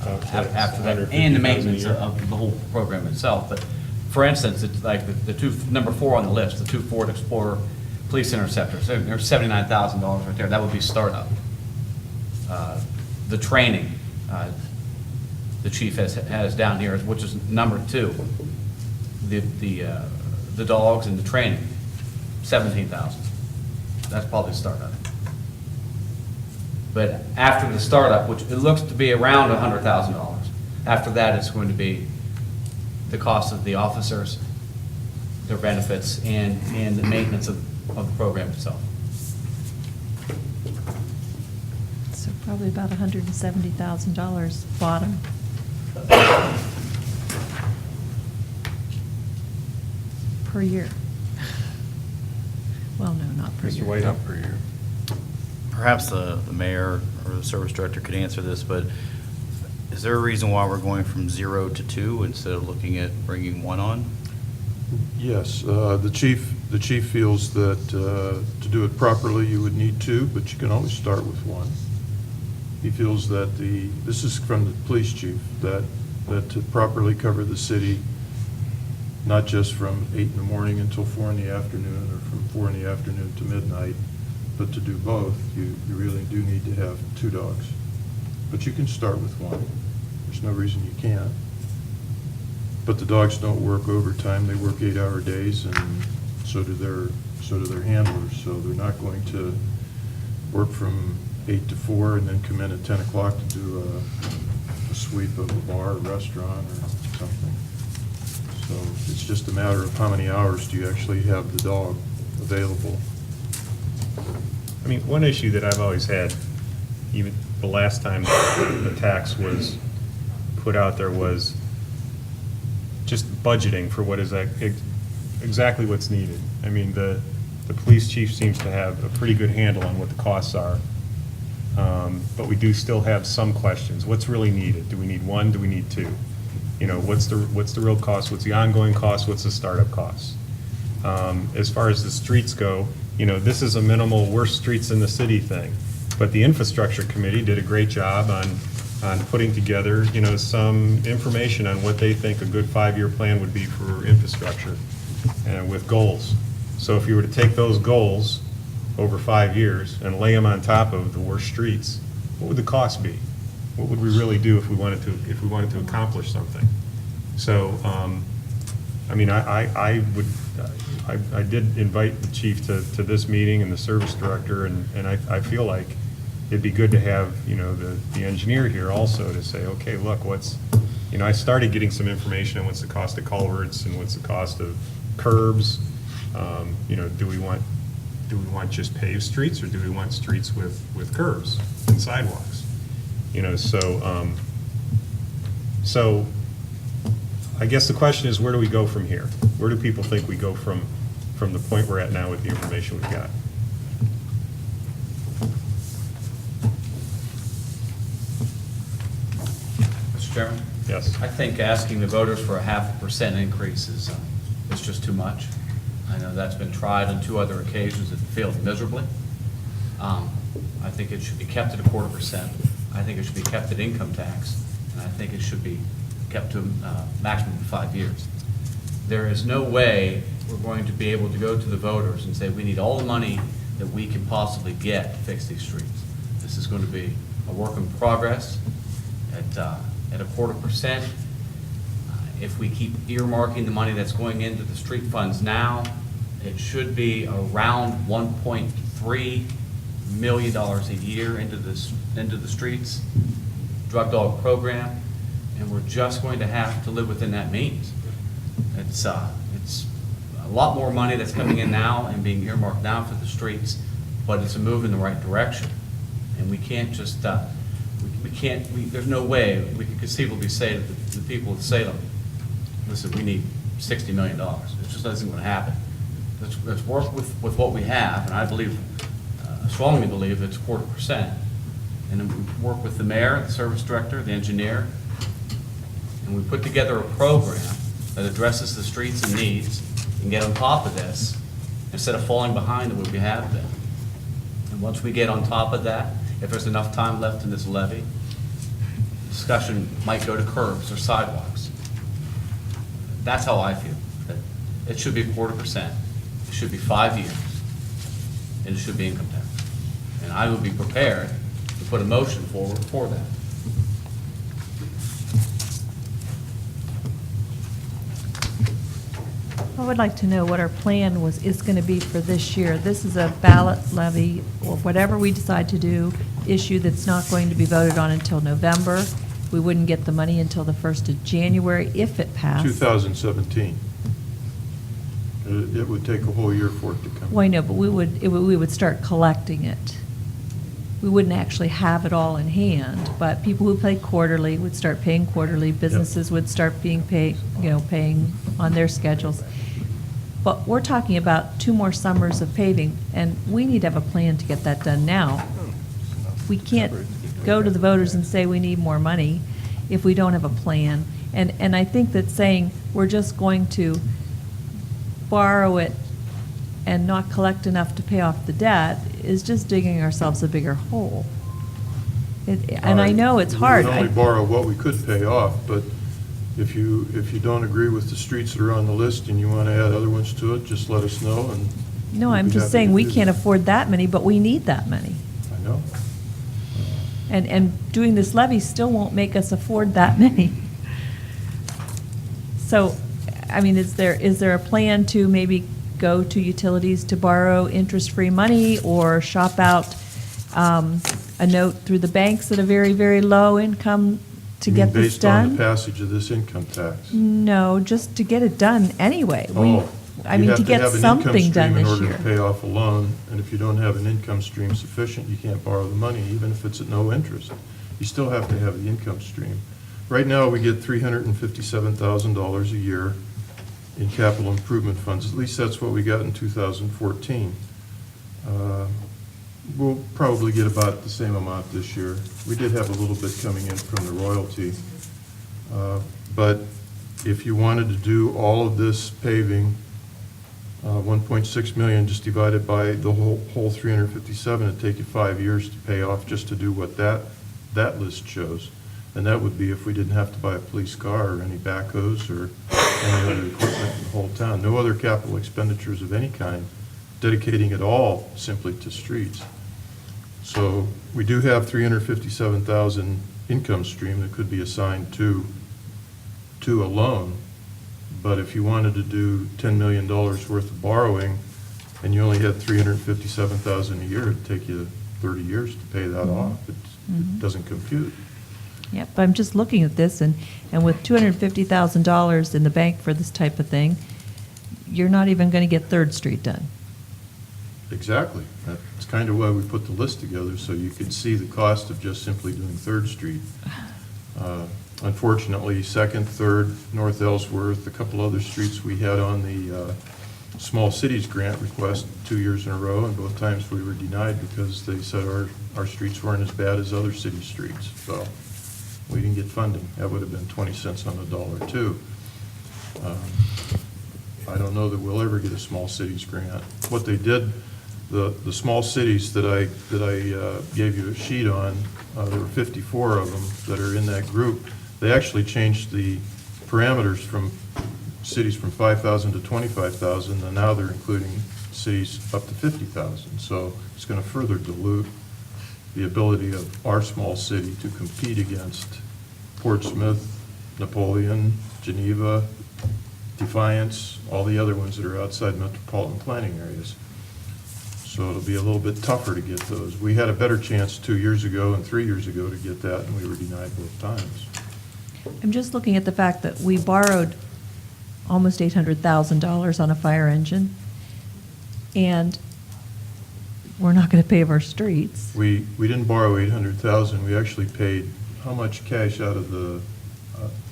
after that, and the maintenance of the whole program itself. But for instance, it's like the number 4 on the list, the 2 Ford Explorer police interceptors. There's $79,000 right there. That would be startup. The training, the chief has down here, which is number 2. The dogs and the training, $17,000. That's probably startup. But after the startup, which it looks to be around $100,000, after that it's going to be the cost of the officers, their benefits, and the maintenance of the program itself. So probably about $170,000 bottom. Per year. Well, no, not per Mr. year. White? Not per year. Perhaps the mayor or the service director could answer this, but is there a reason why we're going from 0 to 2 instead of looking at bringing 1 on? Yes, the chief feels that to do it properly, you would need 2, but you can always start with 1. He feels that this is from the police chief, that to properly cover the city, not just from 8 in the morning until 4 in the afternoon, or from 4 in the afternoon to midnight, but to do both, you really do need to have 2 dogs. But you can start with 1. There's no reason you can't. But the dogs don't work overtime. They work 8-hour days, and so do their handlers. So they're not going to work from 8 to 4 and then come in at 10 o'clock to do a sweep of a bar or restaurant or something. So it's just a matter of how many hours do you actually have the dog available. I mean, one issue that I've always had, even the last time the tax was put out there, was just budgeting for what is exactly what's needed. I mean, the police chief seems to have a pretty good handle on what the costs are, but we do still have some questions. What's really needed? Do we need 1? Do we need 2? You know, what's the real cost? What's the ongoing cost? What's the startup cost? As far as the streets go, you know, this is a minimal worst streets in the city thing, but the infrastructure committee did a great job on putting together, you know, some information on what they think a good 5-year plan would be for infrastructure with goals. So if you were to take those goals over 5 years and lay them on top of the worst streets, what would the cost be? What would we really do if we wanted to accomplish something? So, I mean, I did invite the chief to this meeting and the service director, and I feel like it'd be good to have, you know, the engineer here also to say, okay, look, you know, I started getting some information on what's the cost of culverts and what's the cost of curbs. You know, do we want just paved streets, or do we want streets with curbs and sidewalks? You know, so I guess the question is, where do we go from here? Where do people think we go from the point we're at now with the information we've got? Mr. Chairman? Yes. I think asking the voters for a 0.5% increase is just too much. I know that's been tried on 2 other occasions. It failed miserably. I think it should be kept at 0.25%. I think it should be kept at income tax, and I think it should be kept to a maximum of 5 years. There is no way we're going to be able to go to the voters and say, we need all the money that we can possibly get to fix these streets. This is going to be a work in progress at 0.25%. If we keep earmarking the money that's going into the street funds now, it should be around $1.3 million a year into the streets, drug dog program, and we're just going to have to live within that means. It's a lot more money that's coming in now and being earmarked now for the streets, but it's a move in the right direction. And we can't just, there's no way we could conceivably say to the people of Salem, listen, we need $60 million. It just isn't going to happen. Let's work with what we have, and I strongly believe it's 0.25%. And then we work with the mayor, the service director, the engineer, and we put together a program that addresses the streets and needs and get on top of this instead of falling behind the way we have been. And once we get on top of that, if there's enough time left in this levy, discussion might go to curbs or sidewalks. That's how I feel. That it should be 0.25%. It should be 5 years. And it should be income tax. And I would be prepared to put a motion forward for that. I would like to know what our plan is going to be for this year. This is a ballot levy, or whatever we decide to do, issue that's not going to be voted on until November. We wouldn't get the money until the 1st of January if it passed. 2017. It would take a whole year for it to come. Well, I know, but we would start collecting it. We wouldn't actually have it all in hand, but people who pay quarterly would start paying quarterly. Businesses would start being paying on their schedules. But we're talking about 2 more summers of paving, and we need to have a plan to get that done now. We can't go to the voters and say we need more money if we don't have a plan. And I think that saying we're just going to borrow it and not collect enough to pay off the debt is just digging ourselves a bigger hole. And I know it's hard. We would only borrow what we could pay off, but if you don't agree with the streets that are on the list and you want to add other ones to it, just let us know. And No, we'd I'm be just happy saying to we do can't that. afford that many, but we need that money. I know. And doing this levy still won't make us afford that many. So, I mean, is there a plan to maybe go to utilities to borrow interest-free money, or shop out a note through the banks at a very, very low income to You mean get this based on the done? passage of this income tax? No, just to get it done anyway. I mean, to get something done this You have to have an income stream in order year. to pay off a loan, and if you don't have an income stream sufficient, you can't borrow the money, even if it's at no interest. You still have to have the income stream. Right now, we get $357,000 a year in capital improvement funds. At least that's what we got in 2014. We'll probably get about the same amount this year. We did have a little bit coming in from the royalty. But if you wanted to do all of this paving, 1.6 million, just divided by the whole 357, it'd take you 5 years to pay off just to do what that list shows. And that would be if we didn't have to buy a police car or any backhoes or any other equipment in the whole town. No other capital expenditures of any kind, dedicating it all simply to streets. So we do have 357,000 income stream that could be assigned to a loan. But if you wanted to do $10 million worth of borrowing, and you only had $357,000 a year, it'd take you 30 years to pay that off. It doesn't compute. Yeah, but I'm just looking at this, and with $250,000 in the bank for this type of thing, you're not even going to get Third Street done. Exactly. That's kind of why we put the list together, so you could see the cost of just simply doing Third Street. Unfortunately, Second, Third, North Ellsworth, a couple other streets we had on the Small Cities Grant request 2 years in a row, and both times we were denied because they said our streets weren't as bad as other city streets. So we didn't get funding. That would have been 20 cents on the dollar, too. I don't know that we'll ever get a Small Cities Grant. What they did, the small cities that I gave you a sheet on, there were 54 of them that are in that group. They actually changed the parameters from cities from 5,000 to 25,000, and now they're including cities up to 50,000. So it's going to further dilute the ability of our small city to compete against Portsmouth, Napoleon, Geneva, Defiance, all the other ones that are outside metropolitan planning areas. So it'll be a little bit tougher to get those. We had a better chance 2 years ago and 3 years ago to get that, and we were denied both times. I'm just looking at the fact that we borrowed almost $800,000 on a fire engine, and we're not going to pave our streets. We didn't borrow 800,000. We actually paid how much cash out of the,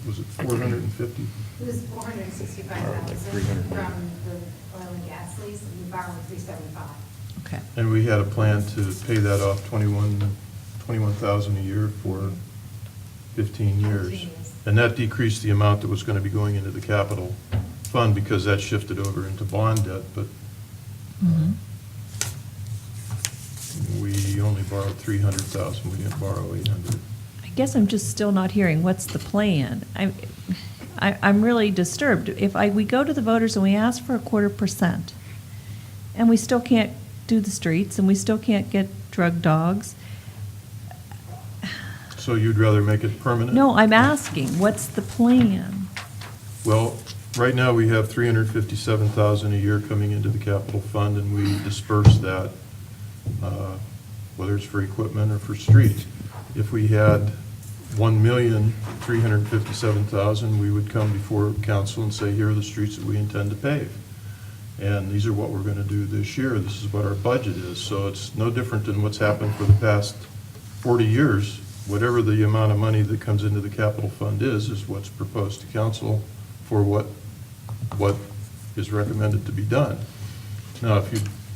was it 450? It was 465,000 from the oil and gas lease, and we borrowed 375. Okay. And we had a plan to pay that off 21,000 a year for 15 years. 15 years. And that decreased the amount that was going to be going into the capital fund because that shifted over into bond debt, but we only borrowed 300,000. We didn't borrow 800. I guess I'm just still not hearing, what's the plan? I'm really disturbed. If we go to the voters and we ask for 0.25%, and we still can't do the streets, and we still can't get drug dogs. So you'd rather make it permanent? No, I'm asking, what's the plan? Well, right now, we have 357,000 a year coming into the capital fund, and we disperse that, whether it's for equipment or for streets. If we had 1,357,000, we would come before council and say, here are the streets that we intend to pave. And these are what we're going to do this year. This is what our budget is. So it's no different than what's happened for the past 40 years. Whatever the amount of money that comes into the capital fund is what's proposed to council for what is recommended to be done. Now,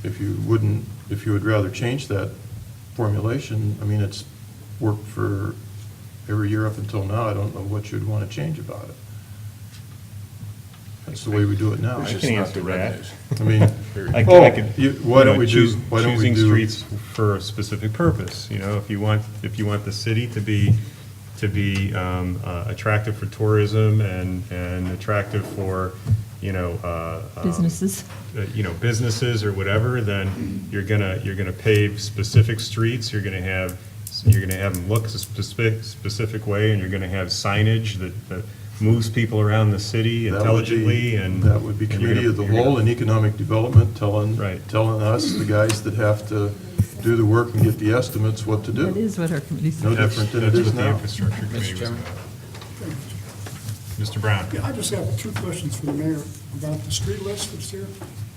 if you would rather change that formulation, I mean, it's worked for every year up until now. I don't know what you'd want to change about it. That's the way we do it now. I can answer that. I mean, Why don't we do? choosing streets for a specific purpose? You know, if you want the city to be attractive for tourism and attractive for, Businesses. Businesses or whatever, then you're gonna pave specific streets. You're gonna have them look a specific way, and you're gonna have signage that moves people around the city intelligently, and that would be committee of the whole and economic development telling us, the guys that have to do the work and get the estimates, what to do. That is what our committee says. No different than it is That's what the now. infrastructure committee was about. Mr. Brown. Yeah, I just have two questions for the mayor about the street list that's here.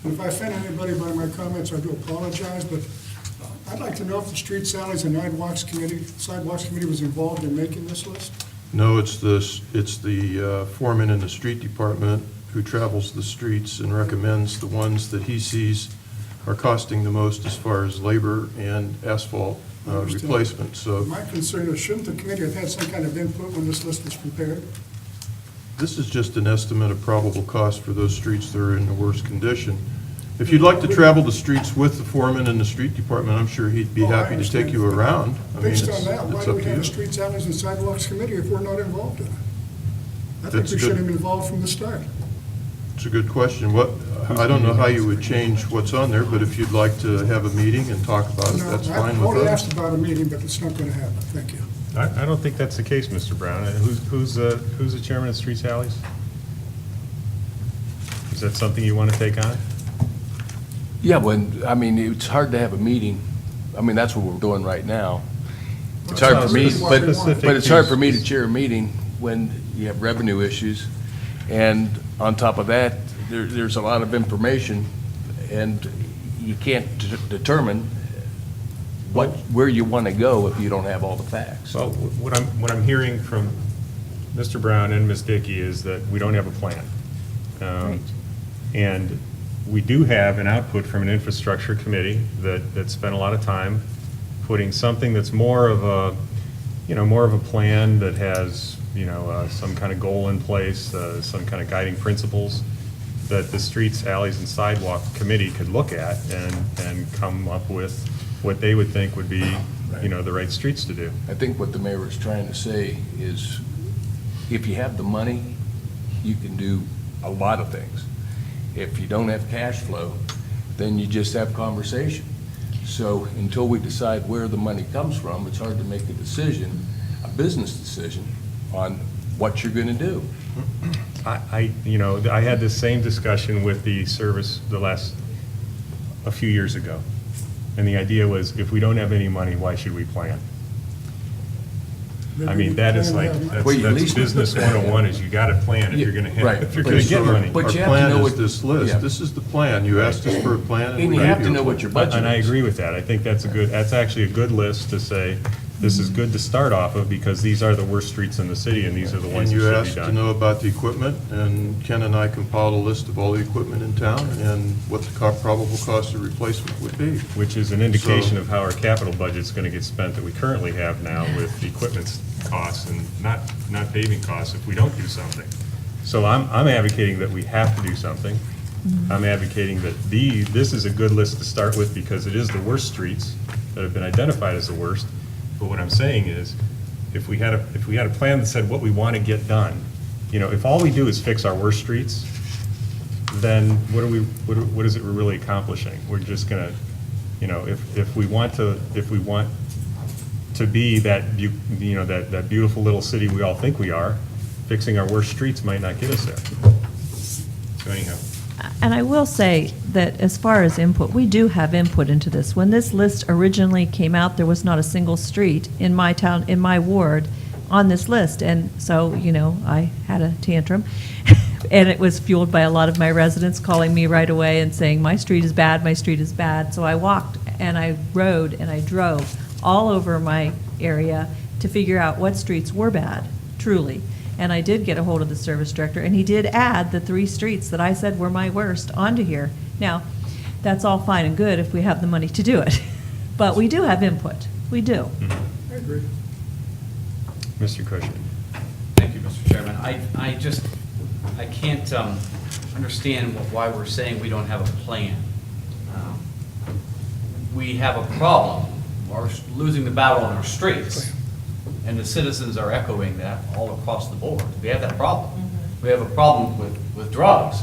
And if I offend anybody by my comments, I do apologize, but I'd like to know if the Street Salaries and Sidewalks Committee was involved in making this list? No, it's the foreman in the street department who travels the streets and recommends the ones that he sees are costing the most as far as labor and asphalt replacement. So My concern is, shouldn't the committee have had some kind of input when this list was prepared? this is just an estimate of probable cost for those streets that are in the worst condition. If you'd like to travel the streets with the foreman in the street department, I'm sure he'd be Oh, I happy to take you around. I mean, Based it's on that, why it's do up we to have a you. Street Salaries and Sidewalks Committee if we're not involved in it? I think That's we good. should have been involved from the start. It's a good question. I don't know how you would change what's on there, but if you'd like to have a meeting and talk about it, No, that's I fine only with asked us. about a meeting, but it's not going to happen. Thank you. I don't think that's the case, Mr. Brown. Who's the chairman of Streets Alleys? Is that something you want to take on? Yeah, I mean, it's hard to have a meeting. I mean, that's what we're doing right now. It's hard for me, but it's hard for me to chair a meeting when you have revenue issues. And on top of that, there's a lot of information, and you can't determine where you want to go if you don't have all the facts. Well, what I'm hearing from Mr. Brown and Ms. Dickey is that we don't have a plan. Right. And we do have an output from an infrastructure committee that spent a lot of time putting something that's more of a plan that has, some kind of goal in place, some kind of guiding principles that the Streets, Alleys, and Sidewalk Committee could look at and come up with what they would think would be, the right streets to do. I think what the mayor is trying to say is, if you have the money, you can do a lot of things. If you don't have cash flow, then you just have conversation. So until we decide where the money comes from, it's hard to make a decision, a business decision, on what you're gonna do. I had this same discussion with the service a few years ago. And the idea was, if we don't have any money, why should we plan? I mean, that is like, Well, you at that's least- business 101 is you gotta plan if you're gonna Right. if you're gonna get money. But Our you have to plan know is what- this yeah. list. This is the plan. You asked us for a plan. And we you gave have to a know what plan. your budget is. And I agree with that. I think that's actually a good list to say, this is good to start off of, because these are the worst streets in the city, and these are the And ones that you should be asked to done. know about the equipment, and Ken and I compiled a list of all the equipment in town and what the probable cost of replacement would be. Which is an indication So- of how our capital budget's gonna get spent that we currently have now with equipment costs and not paving costs if we don't do something. So I'm advocating that we have to do something. I'm advocating that this is a good list to start with because it is the worst streets that have been identified as the worst. But what I'm saying is, if we had a plan that said what we want to get done, if all we do is fix our worst streets, then what is it we're really accomplishing? We're just gonna, if we want to be that beautiful little city we all think we are, fixing our worst streets might not get us there. So anyhow. And I will say that as far as input, we do have input into this. When this list originally came out, there was not a single street in my town, in my ward, on this list. And so, I had a tantrum. And it was fueled by a lot of my residents calling me right away and saying, my street is bad, my street is bad. So I walked and I rode and I drove all over my area to figure out what streets were bad, truly. And I did get a hold of the service director, and he did add the 3 streets that I said were my worst onto here. Now, that's all fine and good if we have the money to do it. But we do have input. We do. I agree. Mr. Cushman. Thank you, Mr. Chairman. I can't understand why we're saying we don't have a plan. We have a problem. We're losing the battle on our streets. And the citizens are echoing that all across the board. We have that problem. We have a problem with drugs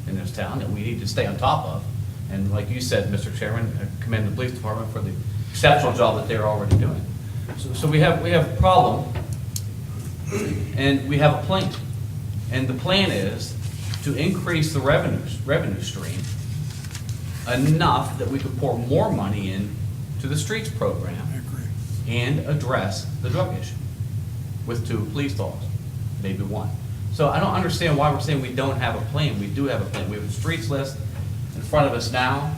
in this town that we need to stay on top of. And like you said, Mr. Chairman, I commend the police department for the exceptional job that they're already doing. So we have a problem, and we have a plan. And the plan is to increase the revenue stream enough that we could pour more money in to the streets program I agree. and address the drug issue with 2 police dogs, maybe 1. So I don't understand why we're saying we don't have a plan. We do have a plan. We have a streets list in front of us now.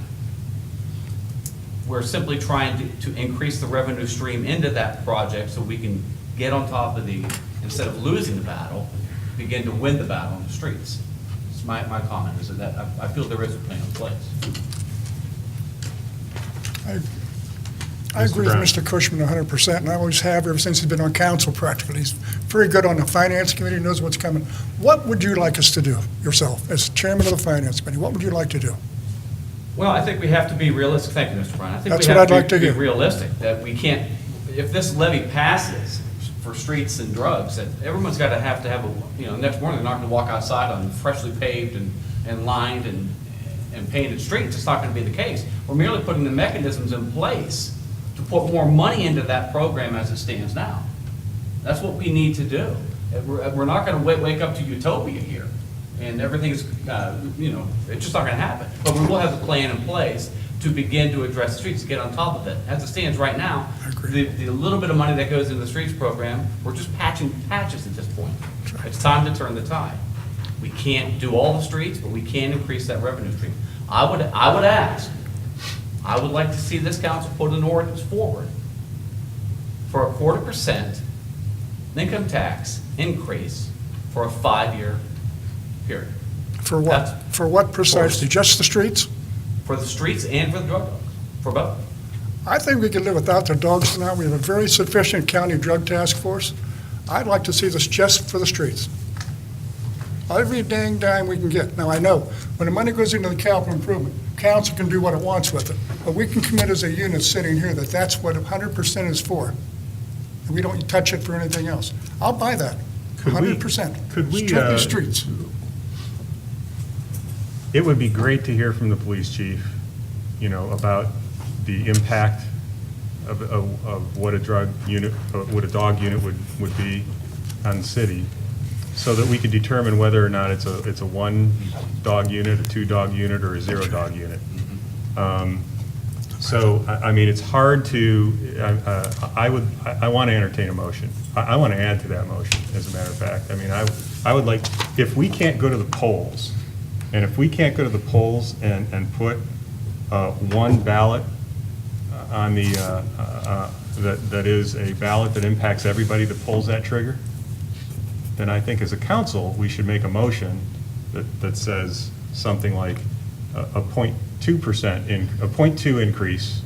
We're simply trying to increase the revenue stream into that project so we can get on top of instead of losing the battle, begin to win the battle on the streets. It's my comment is that I feel there is a plan in place. I agree with Brown. Mr. Cushman 100%, and I always have ever since he's been on council practically. He's very good on the finance committee, knows what's coming. What would you like us to do yourself, as chairman of the finance committee? What would you like to do? Well, I think we have to be realistic. Thank you, Mr. Brown. I think That's we what have I'd like to be hear. realistic, that we can't, if this levy passes for streets and drugs, that everyone's got to have next morning they're not going to walk outside on freshly paved and lined and painted streets. It's not going to be the case. We're merely putting the mechanisms in place to put more money into that program as it stands now. That's what we need to do. We're not gonna wake up to utopia here, and everything is, it's just not gonna happen. But we will have a plan in place to begin to address the streets, to get on top of it. As it stands right now, the little bit of money that goes into the streets program, we're just patching patches at this point. It's time to turn the tide. We can't do all the streets, but we can increase that revenue stream. I would ask, I would like to see this council put an ordinance forward for a 0.25% income tax increase for a 5-year period. For what? For what precisely? Just the streets? For the streets and for the drug dogs, for both. I think we can live without the dogs now. We have a very sufficient county drug task force. I'd like to see this just for the streets. Every dang dime we can get. Now, I know, when the money goes into the capital improvement, council can do what it wants with it, but we can commit as a unit sitting here that that's what 100% is for. And we don't touch it for anything else. I'll buy that, Could we- 100%. could we, Strictly streets. It would be great to hear from the police chief, about the impact of what a drug unit, what a dog unit would be on the city, so that we could determine whether or not it's a 1-dog unit, a 2-dog unit, or a 0-dog unit. So, I mean, it's hard to, I want to entertain a motion. I want to add to that motion, as a matter of fact. I mean, I would like, if we can't go to the polls, and if we can't go to the polls and put one ballot on the, that is a ballot that impacts everybody that pulls that trigger, then I think as a council, we should make a motion that says something like a 0.2%, a 0.2 increase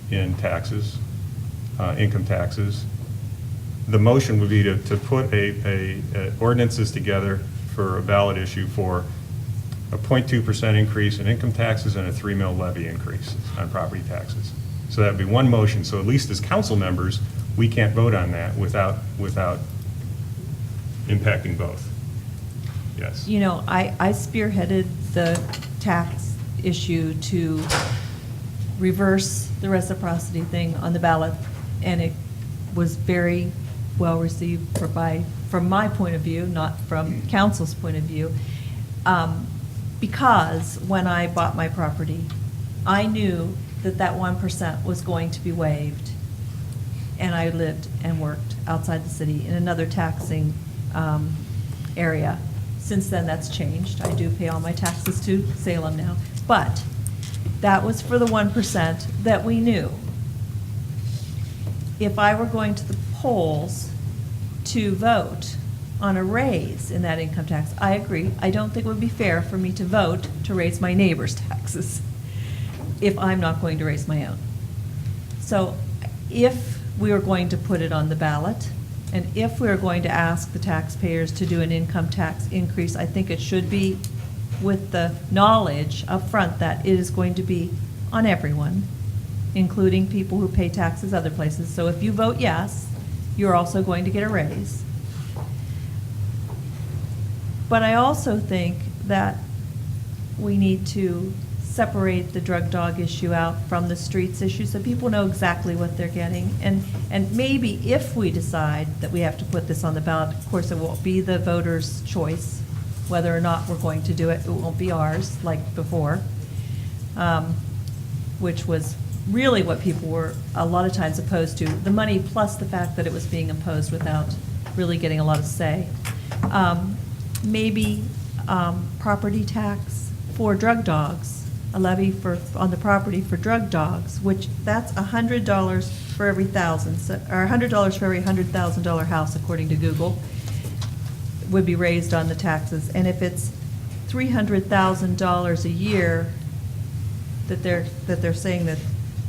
in taxes, income taxes. The motion would be to put ordinances together for a ballot issue for a 0.2% increase in income taxes and a 3 mil levy increase on property taxes. So that'd be one motion. So at least as council members, we can't vote on that without impacting both. Yes. I spearheaded the tax issue to reverse the reciprocity thing on the ballot, and it was very well received from my point of view, not from council's point of view, because when I bought my property, I knew that 1% was going to be waived, and I lived and worked outside the city in another taxing area. Since then, that's changed. I do pay all my taxes to Salem now. But that was for the 1% that we knew. If I were going to the polls to vote on a raise in that income tax, I agree. I don't think it would be fair for me to vote to raise my neighbor's taxes if I'm not going to raise my own. So if we were going to put it on the ballot, and if we're going to ask the taxpayers to do an income tax increase, I think it should be with the knowledge up front that it is going to be on everyone, including people who pay taxes other places. So if you vote yes, you're also going to get a raise. But I also think that we need to separate the drug dog issue out from the streets issue so people know exactly what they're getting. And maybe if we decide that we have to put this on the ballot, of course, it won't be the voters' choice whether or not we're going to do it. It won't be ours like before, which was really what people were a lot of times opposed to. The money plus the fact that it was being imposed without really getting a lot of say. Maybe property tax for drug dogs. A levy on the property for drug dogs, which that's $100 for every thousand, or $100 for every $100,000 house, according to Google, would be raised on the taxes. And if it's $300,000 a year that they're saying that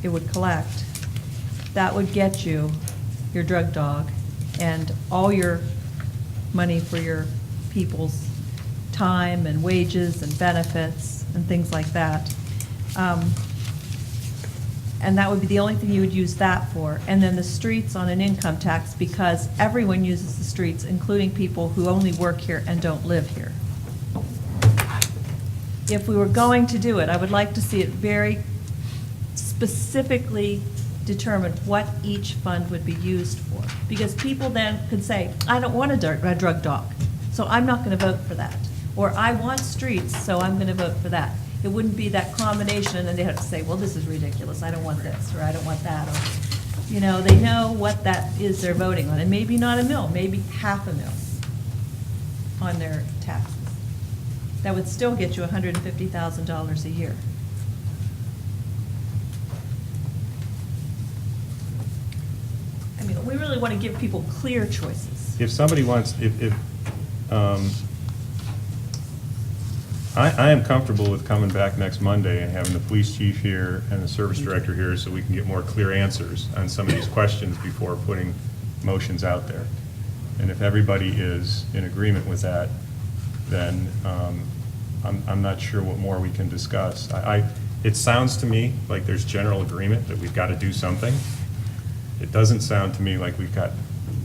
it would collect, that would get you your drug dog and all your money for your people's time and wages and benefits and things like that. And that would be the only thing you would use that for. And then the streets on an income tax, because everyone uses the streets, including people who only work here and don't live here. If we were going to do it, I would like to see it very specifically determine what each fund would be used for. Because people then could say, I don't want a drug dog, so I'm not going to vote for that. Or I want streets, so I'm going to vote for that. It wouldn't be that combination, and then they have to say, well, this is ridiculous, I don't want this, or I don't want that, or, you know, they know what that is they're voting on, and maybe not a mill, maybe half a mill on their taxes. That would still get you $150,000 a year. I mean, we really want to give people clear choices. If somebody wants, I am comfortable with coming back next Monday and having the police chief here and the service director here so we can get more clear answers on some of these questions before putting motions out there. And if everybody is in agreement with that, then I'm not sure what more we can discuss. It sounds to me like there's general agreement that we've got to do something. It doesn't sound to me like we've got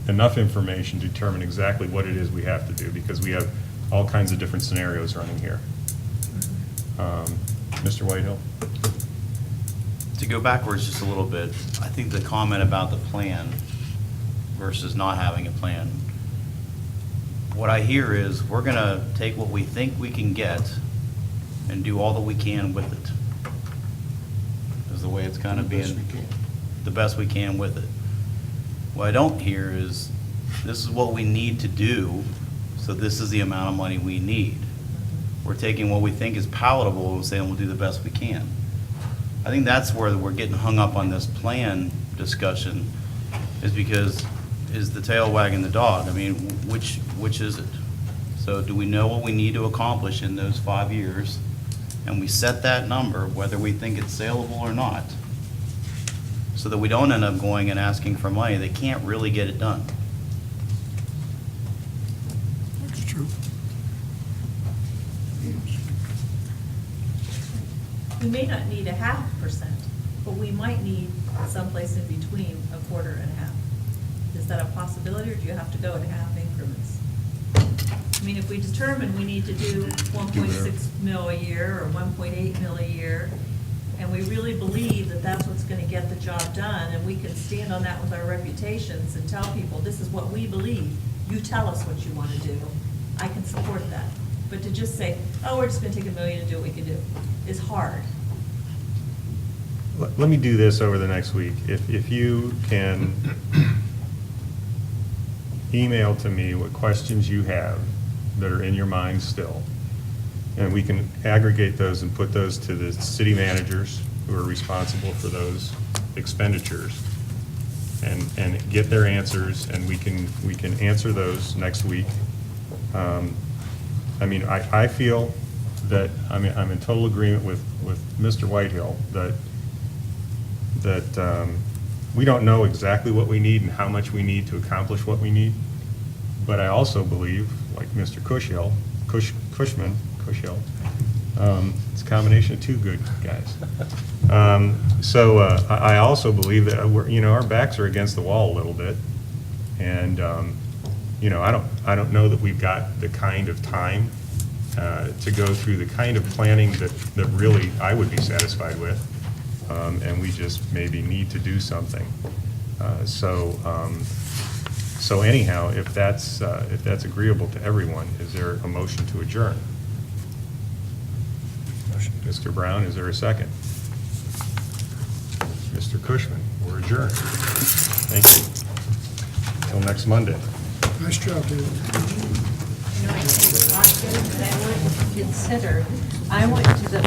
enough information to determine exactly what it is we have to do, because we have all kinds of different scenarios running here. Mr. Whitehill? To go backwards just a little bit, I think the comment about the plan versus not having a plan, what I hear is we're going to take what we think we can get and do all that we can with it. Is the way it's kind of being, the best we can with it. What I don't hear is this is what we need to do, so this is the amount of money we need. We're taking what we think is palatable and saying we'll do the best we can. I think that's where we're getting hung up on this plan discussion, is because is the tail wagging the dog? I mean, which is it? So do we know what we need to accomplish in those 5 years? And we set that number, whether we think it's saleable or not, so that we don't end up going and asking for money. They can't really get it done. That's true. We may not need 0.5%, but we might need someplace in between 1/4 and 1/2. Is that a possibility, or do you have to go in half increments? I mean, if we determine we need to do 1.6 mil a year or 1.8 mil a year, and we really believe that that's what's going to get the job done, and we can stand on that with our reputations and tell people, this is what we believe, you tell us what you want to do, I can support that. But to just say, oh, we're just going to take $1 million and do what we can do, is hard. Let me do this over the next week. If you can email to me what questions you have that are in your mind still, and we can aggregate those and put those to the city managers who are responsible for those expenditures, and get their answers, and we can answer those next week. I mean, I feel that, I'm in total agreement with Mr. Whitehill that we don't know exactly what we need and how much we need to accomplish what we need. But I also believe, like Mr. Cushhill, it's a combination of two good guys. I also believe that our backs are against the wall a little bit, and I don't know that we've got the kind of time to go through the kind of planning that really I would be satisfied with, and we just maybe need to do something. So anyhow, if that's agreeable to everyone, is there a motion to adjourn? Mr. Brown, is there a second? Mr. Cushman, we're adjourned. Thank you. Until next Monday. Nice job, David. You know, I think options that I would consider, I went to the